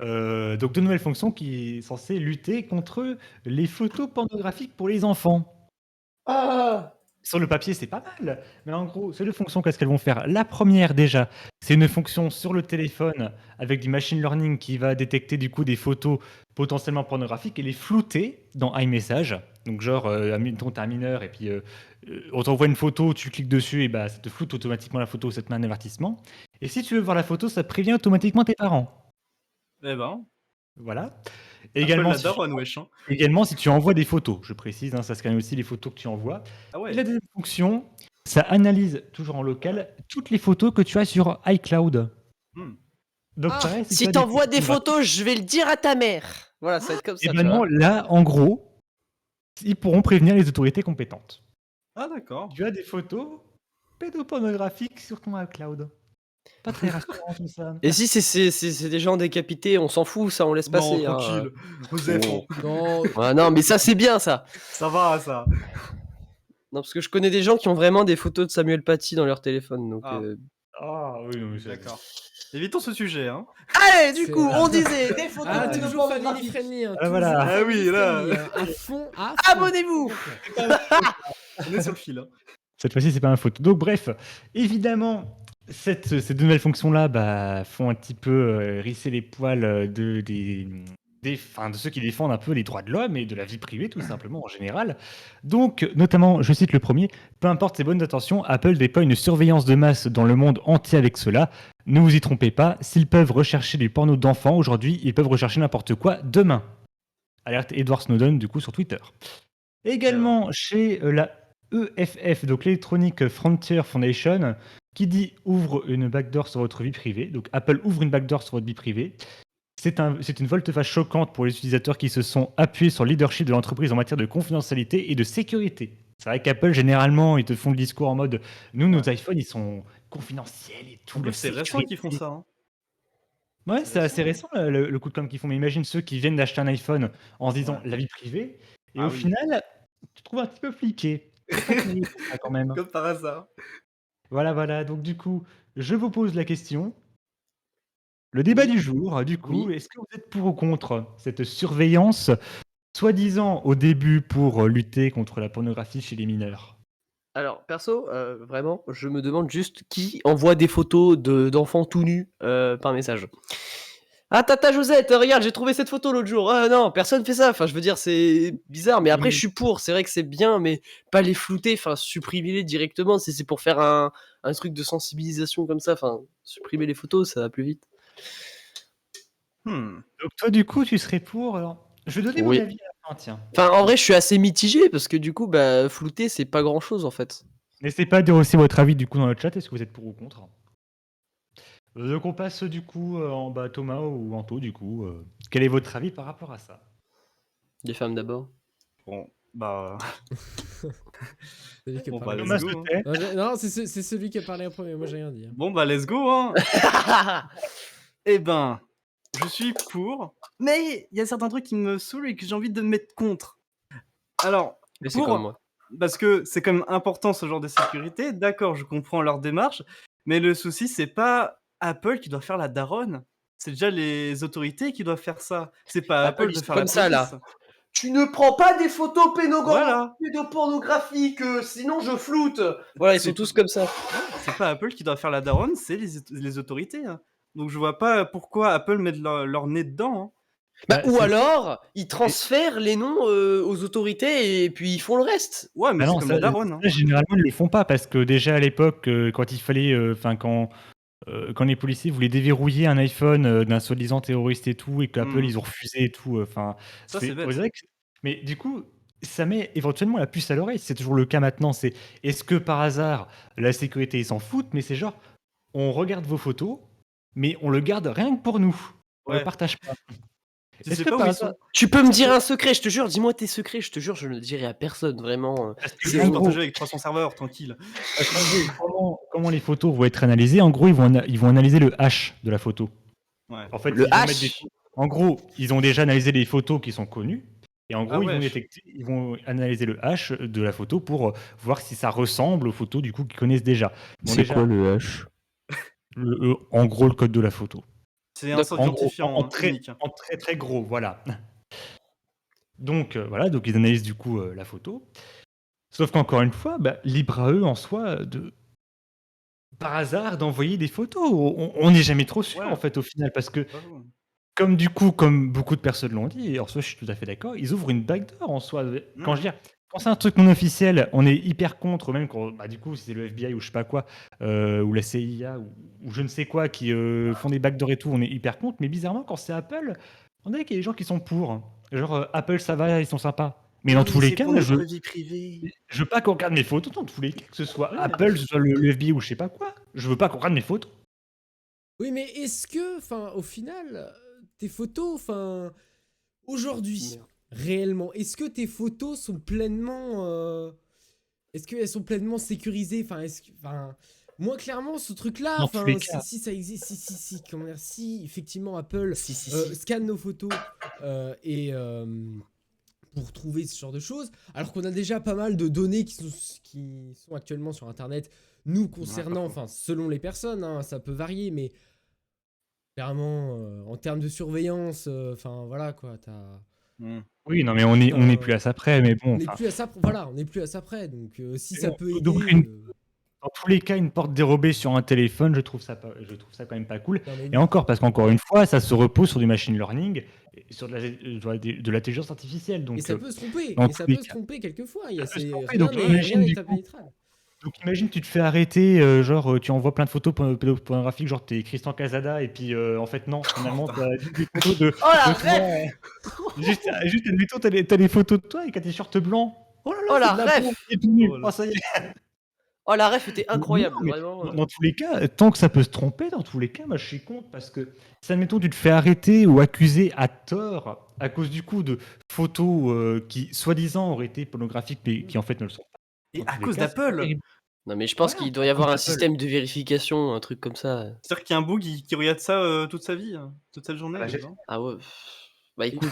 Donc de nouvelles fonctions qui sont censées lutter contre les photos pornographiques pour les enfants. Sur le papier, c'est pas mal, mais en gros, ces deux fonctions, qu'est-ce qu'elles vont faire? La première, déjà, c'est une fonction sur le téléphone avec du machine learning qui va détecter du coup des photos potentiellement pornographiques et les flouter dans iMessage. Donc, genre, admettons, t'es un mineur et puis on t'envoie une photo, tu cliques dessus et bah, ça te floute automatiquement la photo, ça te met un avertissement. Et si tu veux voir la photo, ça prévient automatiquement tes parents. Eh ben, Voilà. également, Également, la daronne, wesh. Hein. également, si tu envoies des photos, je précise, hein, ça scanne aussi les photos que tu envoies. Ah ouais. Et la deuxième fonction, ça analyse, toujours en local, toutes les photos que tu as sur iCloud. Hmm. Donc, Ah, pareil, Si tu as t'envoies des photographies, photos, je vais le dire à ta mère. Voilà, ça va être comme et ça. tu maintenant, vois. là, en gros, ils pourront prévenir les autorités compétentes. Ah d'accord. Tu as des photos pédopornographiques sur ton iCloud. Pas très rassurant tout ça. Et si c'est des gens décapités, on s'en fout, ça, on laisse passer. Non, hein. tranquille. Joseph, Oh. Non, Ouais, non, mais ça, c'est bien, ça. ça va, ça. Non, parce que je connais des gens qui ont vraiment des photos de Samuel Paty dans leur téléphone. Donc, Ah. Ah oui, non, mais c'est D'accord. Évitons ce sujet, hein. Allez, du C'est- coup, on disait des photos ah, de toujours family pornographiques. friendly. Hein, Ah, voilà. toujours Ah oui, family là. friendly, hein, à fond. Abonnez-vous. On est sur le fil. Hein. Cette fois-ci, c'est pas un faute. Donc, bref, évidemment, ces deux nouvelles fonctions-là font un petit peu hérisser les poils de ceux qui défendent un peu les droits de l'homme et de la vie privée, tout simplement, en général. Donc, notamment, je cite le premier, peu importe ses bonnes intentions, Apple déploie une surveillance de masse dans le monde entier avec cela. Ne vous y trompez pas, s'ils peuvent rechercher du porno d'enfants aujourd'hui, ils peuvent rechercher n'importe quoi demain. Alerte Edward Snowden, du coup, sur Twitter. Également, chez la EFF, donc l'Electronic Frontier Foundation, qui dit ouvre une backdoor sur votre vie privée. Donc Apple ouvre une backdoor sur votre vie privée. C'est une volte-face choquante pour les utilisateurs qui se sont appuyés sur le leadership de l'entreprise en matière de confidentialité et de sécurité. C'est vrai qu'Apple, généralement, ils te font le discours en mode nous, nos iPhones, ils sont confidentiels et tout. En plus, c'est récent qu'ils font ça. Hein. Ouais, c'est assez récent le coup de com' qu'ils font. Mais imagine ceux qui viennent d'acheter un iPhone en se disant la vie privée. Et Ah au oui. final, tu te trouves un petit peu fliqué. Quand même. Comme par hasard. Voilà. Donc, du coup, je vous pose la question. Le débat du jour, du coup, est-ce que vous êtes pour ou contre cette surveillance, soi-disant au début pour lutter contre la pornographie chez les mineurs? Alors, perso, vraiment, je me demande juste qui envoie des photos d'enfants tout nus par message. Ah, Tata Josette, regarde, j'ai trouvé cette photo l'autre jour. Ah non, personne fait ça. Enfin, je veux dire, c'est bizarre. Mais après, je suis pour. C'est vrai que c'est bien, mais pas les flouter. Enfin, supprimer-les directement. Si c'est pour faire un truc de sensibilisation comme ça, enfin, supprimer les photos, ça va plus vite. Hmm. Donc, toi, du coup, tu serais pour. Alors, je vais donner Oui. mon avis à la fin, tiens. Enfin, en vrai, je suis assez mitigé parce que du coup, bah, flouter, c'est pas grand-chose en fait. N'hésitez pas à dire aussi votre avis du coup dans le chat. Est-ce que vous êtes pour ou contre? Donc, on passe du coup en bas Thomas ou Anto, du coup. Quel est votre avis par rapport à ça? Les femmes d'abord. Bon, bah. Celui qui a Bon, parlé. bah, Thomas let's se go, tait. Non, c'est celui qui a parlé en premier. Moi, j'ai rien dit. Hein. Bon, bah, let's go, hein. Eh ben, je suis pour. Mais il y a certains trucs qui me saoulent et que j'ai envie de me mettre contre. Alors, Mais c'est pour, comme moi. parce que c'est quand même important ce genre de sécurité. D'accord, je comprends leur démarche, mais le souci, c'est pas Apple qui doit faire la daronne. C'est déjà les autorités qui doivent faire ça. C'est pas Apple, Apple ils de sont faire la comme ça, police. là. Tu ne prends pas des photos Voilà. pédopornographiques, sinon je floute. Voilà, ils sont C'est tous comme ça. c'est pas Apple qui doit faire la daronne, c'est les autorités, hein. Donc je vois pas pourquoi Apple met leur nez dedans, hein. Bah, Bah, ou c'est- alors, ils transfèrent les noms aux autorités et puis ils font le reste. Ouais, mais Ah c'est non, comme ça, la daronne, hein. ça, généralement, ils le font pas parce que déjà à l'époque, quand il fallait, quand les policiers voulaient déverrouiller un iPhone d'un soi-disant terroriste et tout, et qu'Apple Mhm. ils ont refusé et tout, enfin, Ça, c'est bête. on dirait mais du coup, ça met éventuellement la puce à l'oreille. C'est toujours le cas maintenant. C'est est-ce que par hasard la sécurité ils s'en foutent, mais c'est genre on regarde vos photos, mais on le garde rien que pour nous. On le Ouais. partage pas. Tu Est-ce sais que pas où par ils hasard, sont. Tu peux me dire un secret, je te jure, dis-moi tes secrets, je te jure, je ne le dirai à personne, vraiment. parce Je que, vais en juste gros, partager avec 300 serveurs, tranquille. parce qu'en gros, comment les photos vont être analysées? En gros, ils vont analyser le hash de la photo. Ouais. En fait, Le ils vont mettre H. en gros, ils ont déjà analysé les photos qui sont connues. Et en Ah gros, ouais. ils vont analyser le hash de la photo pour voir si ça ressemble aux photos du coup qu'ils connaissent déjà. Ils vont C'est déjà quoi le H? en gros le code de la photo. C'est un Donc, sort En gros, identifiant unique. en très très gros, voilà. Donc voilà, donc ils analysent du coup la photo. Sauf qu'encore une fois, bah, libre à eux en soi de par hasard d'envoyer des photos. On n'est jamais trop sûr Ouais. en fait au final parce que Pas faux. comme du coup, comme beaucoup de personnes l'ont dit, et en soi je suis tout à fait d'accord, ils ouvrent une backdoor en soi. Quand je Mhm. dis, quand c'est un truc non officiel, on est hyper contre, même quand, bah, du coup, si c'est le FBI ou je sais pas quoi, ou la CIA ou je ne sais quoi qui font des backdoors et tout, on est hyper contre. Mais bizarrement, quand c'est Apple, on dirait qu'il y a des gens qui sont pour. Genre, Apple, ça va, ils sont sympas. Mais dans tous les cas, vie privée. je veux pas qu'on regarde mes photos dans tous les cas, que ce soit Ouais. Apple, que ce soit le FBI ou je sais pas quoi. Je veux pas qu'on regarde mes photos. Oui, mais est-ce que, enfin, au final, tes photos, enfin, aujourd'hui, Merde. réellement, est-ce que tes photos sont pleinement, est-ce qu'elles sont pleinement sécurisées? Enfin, moi, clairement, ce truc-là, Dans tous enfin, les cas. si ça existe, si, comment dire, si effectivement Apple Si. scanne nos photos et pour trouver ce genre de choses, alors qu'on a déjà pas mal de données qui sont actuellement sur Internet, nous concernant, pas faux. enfin, selon les personnes, hein, ça peut varier, mais clairement, en termes de surveillance, enfin, voilà, quoi, Mhm. Oui, non, mais on est plus à ça près, mais bon. on n'est enfin, plus à ça, voilà, on n'est plus à ça près, donc si Mais ça bon, peut aider... d'ouvrir dans tous les cas, une porte dérobée sur un téléphone, je trouve ça quand même pas cool. non, mais Et oui. encore, parce qu'encore une fois, ça se repose sur du machine learning et sur de l'intelligence artificielle. Et Donc, ça peut se tromper, dans et tous ça les peut se cas. tromper quelquefois, il y a Ça peut se ces... tromper, rien donc n'est imagine du coup. arbitraire. Donc imagine, tu te fais arrêter, tu envoies plein de photos pédopornographiques, genre t'es Christian Casada, et puis en fait non, finalement t'as juste des photos de Oh la toi. Juste admettons, t'as des photos de toi et t'as tes shorts blancs. Oh là là, Oh la c'est de la ref. bombe, c'est tout nu. Oh là. Oh, ça y est. Oh, la ref était incroyable, Non, mais vraiment. dans tous les cas, tant que ça peut se tromper, dans tous les cas, moi je suis contre parce que si admettons tu te fais arrêter ou accuser à tort à cause du coup de photos qui soi-disant auraient été pornographiques mais qui en fait ne le sont pas. Et Dans à tous les cause cas, c'est d'Apple. terrible. Non, mais je pense Voilà, qu'il doit y avoir un Apple. système de vérification, un truc comme ça. C'est-à-dire qu'il y a un bug qui regarde ça toute sa vie, hein, toute sa journée. Ah bah, non Ah ouais. Bah écoute.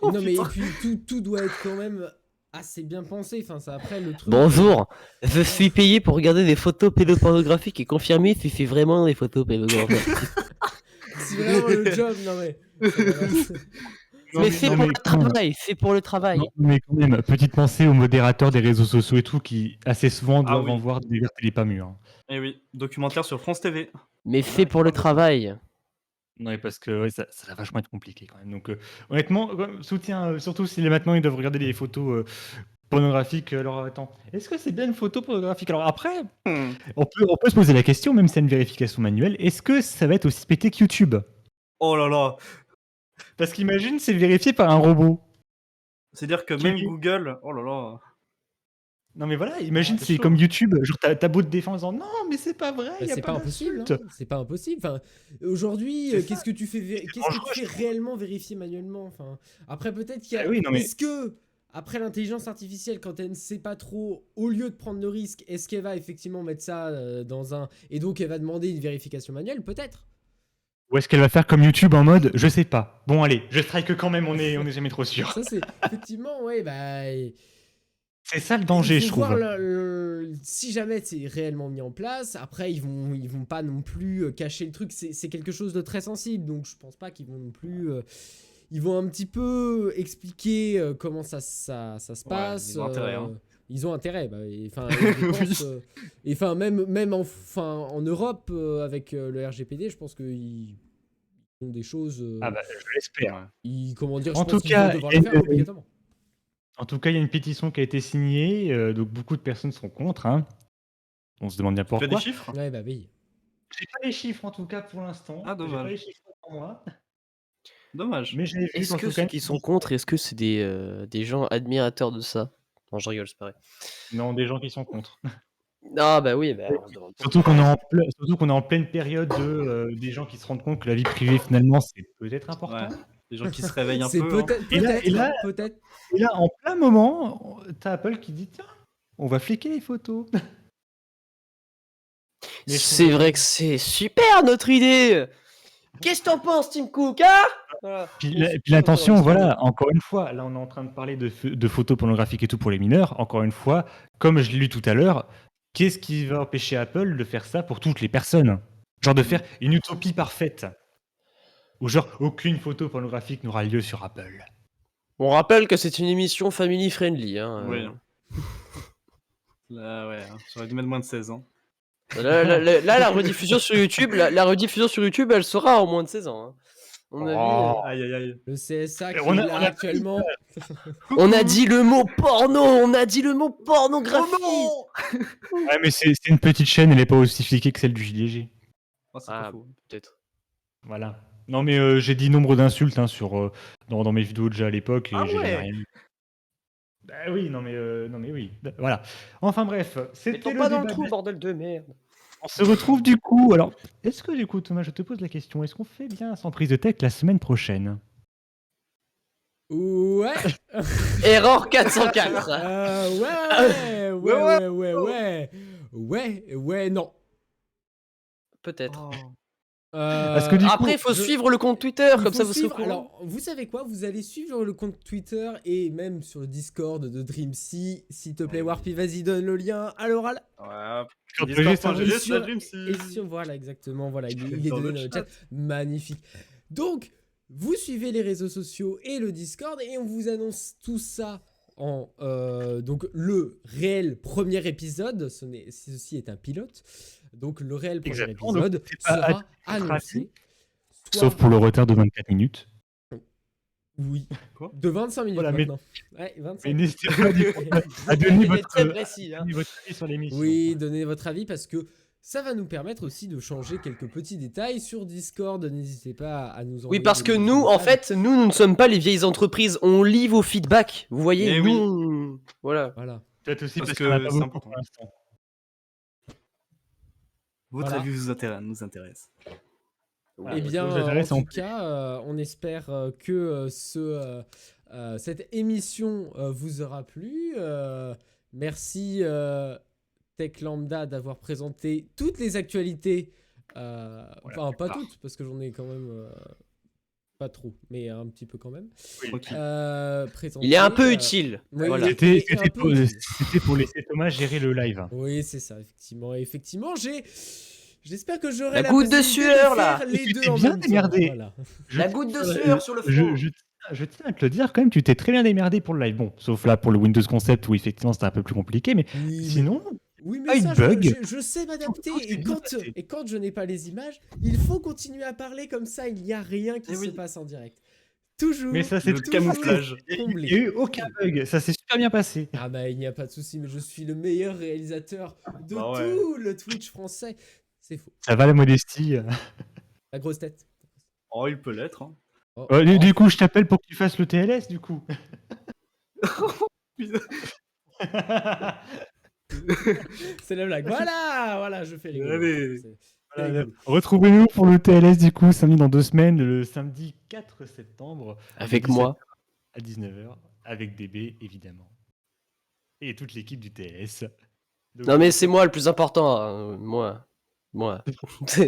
Non, mais et Putain. puis tout doit être quand même assez bien pensé, enfin, ça, après, le truc... Bonjour, je suis payé pour regarder des photos pédopornographiques et confirmer si c'est vraiment des photos pédopornographiques. C'est vraiment le job, non mais... Non, Mais c'est non, pour mais le quand même. travail, c'est pour le travail. Non, mais quand même, petite pensée aux modérateurs des réseaux sociaux et tout qui assez souvent Ah doivent oui. en voir des vertes et des pas mûres. Hein. Eh oui, documentaire sur France TV. Mais c'est pour le travail. Non, mais parce que ouais, ça va vachement être compliqué quand même. Donc honnêtement, soutien, surtout si maintenant ils doivent regarder des photos pornographiques. Alors attends, est-ce que c'est bien une photo pornographique? Alors après, Hmm. on peut se poser la question, même si c'est une vérification manuelle, est-ce que ça va être aussi pété que YouTube? Oh là là. Parce qu'imagine, c'est vérifié par un robot. C'est-à-dire que Qui- même Google. Oh là là. Non mais voilà, imagine c'est c'est chaud. comme YouTube, genre t'as beau te défendre en disant non mais c'est pas vrai, Bah, y a c'est pas impossible, d'insulte. hein, c'est pas impossible. Enfin, aujourd'hui, C'est ça. qu'est-ce que tu fais, qu'est-ce que dangereux, tu fais je trouve. réellement vérifier manuellement? Enfin, après peut-être qu'il y a. Ah oui, non, mais- Est-ce que après l'intelligence artificielle, quand elle ne sait pas trop, au lieu de prendre le risque, est-ce qu'elle va effectivement mettre ça dans un et donc elle va demander une vérification manuelle, peut-être? Ou est-ce qu'elle va faire comme YouTube en mode je sais pas. Bon allez, je strike quand même, on est jamais trop sûr. Ça c'est effectivement, ouais, bah. C'est ça le danger, il je faut trouve. voir si jamais c'est réellement mis en place. Après, ils vont pas non plus cacher le truc. C'est quelque chose de très sensible, donc je pense pas qu'ils vont non plus. Ils vont un petit peu expliquer comment ça se passe. ils ont intérêt, hein. Ils ont intérêt. Enfin, je pense, et enfin même en Europe avec le RGPD, je pense qu'ils ont des choses. Ah bah, je l'espère. Comment dire, En je tout pense qu'ils cas, vont devoir il y le a faire une- obligatoirement. En tout cas, il y a une pétition qui a été signée, donc beaucoup de personnes sont contre. Hein. On se demande bien Tu as des pourquoi. chiffres? Ouais, bah oui. J'ai pas les chiffres en tout cas pour l'instant. Ah, J'ai pas dommage. les chiffres pour moi. Dommage. Mais j'ai vu Est-ce qu'en que tout ceux cas, qui sont contre, est-ce que c'est des gens admirateurs de ça? Non, je rigole, c'est pareil. non, des gens qui sont contre. Ah bah oui, bah, on se demande Surtout pourquoi. qu'on est en pleine période des gens qui se rendent compte que la vie privée finalement c'est peut-être important. Ouais. Les gens qui se réveillent un C'est peu. Hein. peut-être. Et là, en plein moment, t'as Apple qui dit tiens, on va fliquer les photos. Mais je C'est trouve- vrai que c'est super notre idée. Qu'est-ce que t'en penses, Tim Cook, hein? Voilà. Puis On se puis l'attention, pose voilà, encore une fois, là on est en train de parler de photos pornographiques et tout pour les mineurs. Encore une fois, comme je l'ai lu tout à l'heure, qu'est-ce qui va empêcher Apple de faire ça pour toutes les personnes? Genre de faire une utopie parfaite. Ou genre aucune photo pornographique n'aura lieu sur Apple. On rappelle que c'est une émission family friendly, hein. Oui. Là, ouais, hein, j'aurais dû mettre moins de 16 ans. Là, la rediffusion sur YouTube, la rediffusion sur YouTube, elle sera en moins de 16 ans. Hein. On a Oh. Aïe, aïe, aïe. Le CSA qui On a- est là on a- actuellement. On a dit le mot porno, on a dit le mot pornographie. Ouais, mais c'est une petite chaîne, elle est pas aussi fliquée que celle du JDG. Oh, c'est pas Ah, faux. peut-être. Voilà. Non, mais j'ai dit nombre d'insultes hein, dans mes vidéos déjà à l'époque et Ah j'ai jamais ouais. rien dit. Bah oui, non mais oui. Voilà. Enfin bref, c'était Mettons le pas dans le débat trou, de- bordel de merde. On se retrouve du coup. Alors, est-ce que du coup, Thomas, je te pose la question, est-ce qu'on fait bien sans prise de tech la semaine prochaine? Ouais. Erreur 404. Ouais, non. Peut-être. Parce que du coup, Après, il faut suivre le compte Twitter, Il comme faut ça vous serez au suivre. courant. Alors, vous savez quoi? Vous allez suivre le compte Twitter et même sur le Discord de DreamSea. S'il te plaît, Warpy, vas-y, donne le lien à l'oral. Ouais. Sur Discord.gg, Et sur- Dreamsea. Et sur, voilà, exactement, voilà, il est Dans donné le dans le chat. chat. Magnifique. Donc, vous suivez les réseaux sociaux et le Discord et on vous annonce tout ça en donc le réel premier épisode. Ceci est un pilote. Donc le réel premier Exactement, donc épisode c'est pas sera annoncé. annoncé. soit- sauf pour le retard de 24 minutes. Oui. Quoi De 25 minutes Voilà, mais- maintenant. Ouais, 25. Mais n'hésitez pas du coup, à Il donner était votre, très précis. Hein. donner votre avis sur l'émission. Oui, donnez votre avis parce que ça va nous permettre aussi de changer quelques petits détails sur Discord. N'hésitez pas à nous envoyer. Oui, parce des que petits nous, en messages. fait, nous ne sommes pas les vieilles entreprises. On lit vos feedbacks. Vous voyez, Eh nous, voilà. Voilà. Peut-être aussi Parce parce, que qu'on a pas c'est beaucoup important. pour l'instant. Votre Voilà. avis nous intéresse. Voilà, Eh ce qui bien, nous en intéresse, tout plus. cas, on espère que cette émission vous aura plu. Merci Tech Lambda d'avoir présenté toutes les actualités. Enfin, pas plupart. toutes, parce que j'en ai quand même pas trop, mais un petit peu quand même. Ok. Présenté, Il est un peu utile. oui, Voilà. il est un C'était peu pour, utile. c'était pour laisser Thomas gérer le live. Oui, c'est ça, effectivement. Et effectivement, j'espère que j'aurai La la goutte de possibilité sueur, faire là. les Tu deux t'es en bien même temps, démerdé. voilà. La goutte de sueur sur le front. Je tiens à te le dire quand même, tu t'es très bien démerdé pour le live. Bon, sauf là pour le Windows Concept où effectivement c'était un peu plus compliqué, mais Oui, mais- sinon, Oui, pas mais une ça, bug. je sais m'adapter. Tout s'est bien passé. Et quand je n'ai pas les images, il faut continuer à parler comme ça. Il n'y a rien qui Eh se oui. passe en direct. Toujours. mais ça c'est Le toujours camouflage. Il comblé. n'y a eu aucun bug, ça s'est super bien passé. Ah bah il n'y a pas de souci, mais je suis le meilleur réalisateur de Bah ouais. tout le Twitch français. C'est faux. Ça va la modestie. La grosse tête. Oh, il peut l'être. Hein. Oh, Du coup, je t'appelle pour que tu fasses le TLS du coup. c'est la blague. Voilà, je fais rigoler. Allez. C'est rigolo. Retrouvez-nous pour le TLS du coup, samedi dans 2 semaines, le samedi 4 septembre. Avec de 17h moi. À 19h, avec DB évidemment. Et toute l'équipe du TLS. Donc, Non, mais c'est moi le plus important. Moi. Moi. C'est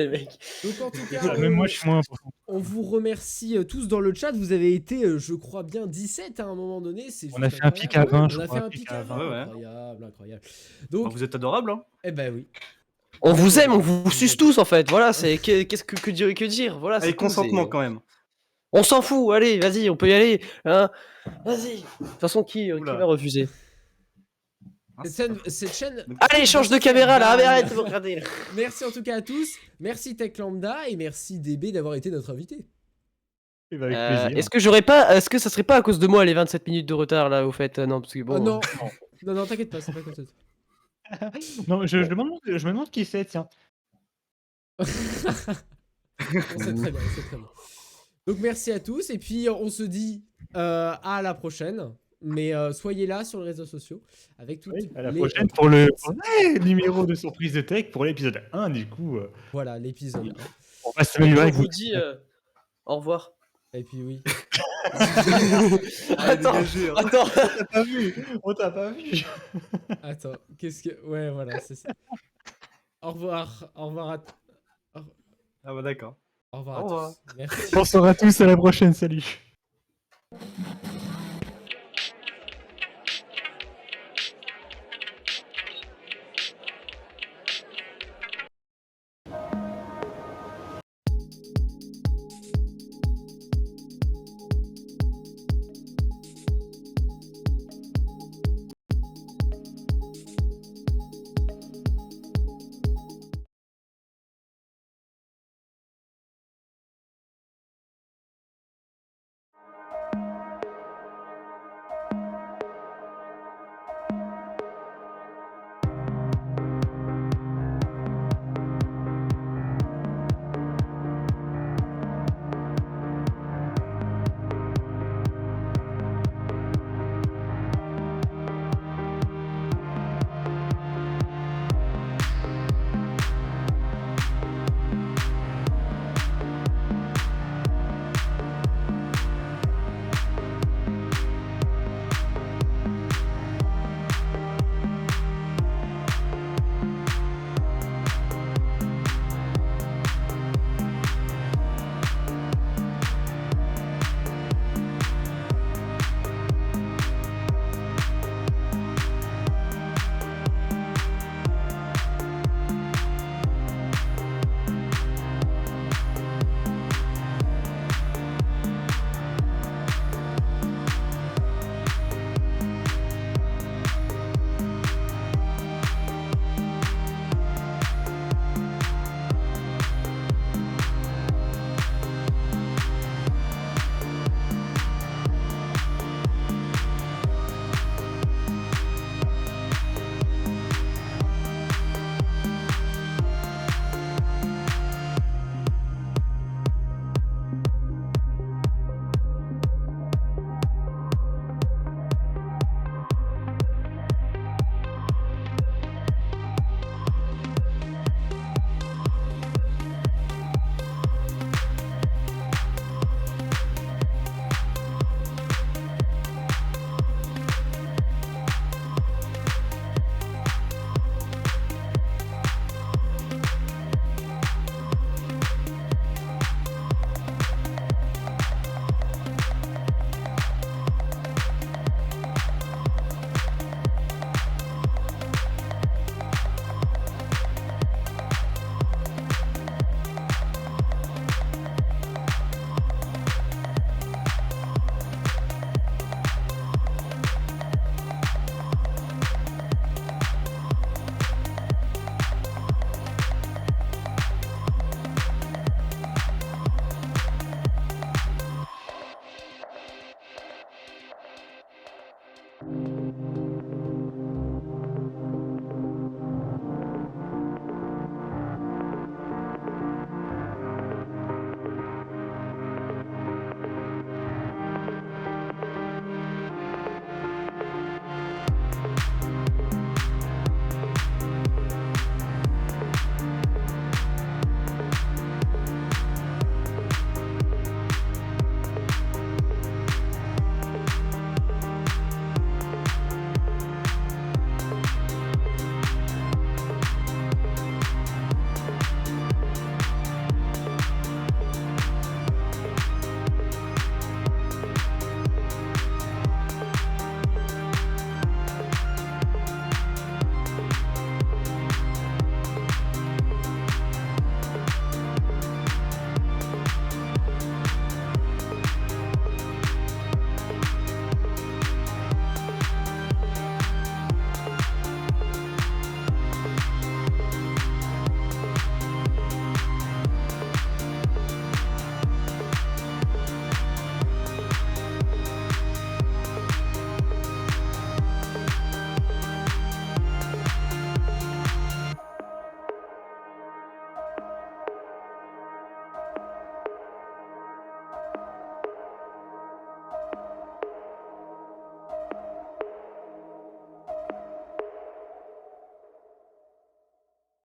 le mec. Donc en tout cas, Ah, même moi, je suis moins important. on vous remercie tous dans le chat. Vous avez été, je crois bien, 17 à un moment donné. C'est On a juste fait un pic à incroyable. 20, je On a crois, fait un pic à 20. Ouais, ouais. Incroyable, incroyable. Bah, Donc, vous êtes adorables, hein. eh ben oui. On vous aime, on vous suce tous en fait. Voilà, c'est qu'est-ce que dire. Voilà, c'est Avec tout, consentement c'est- quand même. On s'en fout. Allez, vas-y, on peut y aller. Hein, vas-y. De toute façon, qui Oula. va refuser? Hein, Cette chaîne. Allez, change de caméra là. Arrête de me regarder. Là. Merci en tout cas à tous. Merci Tech Lambda et merci DB d'avoir été notre invité. Eh ben, avec plaisir. Est-ce que ça serait pas à cause de moi les 27 minutes de retard là au fait? Non, parce que bon. Oh non. Non, t'inquiète pas, c'est pas comme ça. Non, je me demande qui c'est, tiens. On sait très bien, on sait très bien. Donc merci à tous et puis on se dit à la prochaine. Mais soyez là sur les réseaux sociaux avec toutes Oui, à la les prochaine pour le numéro de surprise de tech pour l'épisode 1, du coup. Voilà l'épisode 1. On va s'améliorer On avec vous vous. dit au revoir. Et puis oui. Attends, dégagé, hein. attends. On t'a pas vu. On t'a pas vu. Attends, qu'est-ce que. Ouais, voilà, c'est ça. Au revoir. Au revoir à. Ah bah d'accord. Au revoir Au à revoir. tous. Merci. Bonsoir à tous, à la prochaine, salut.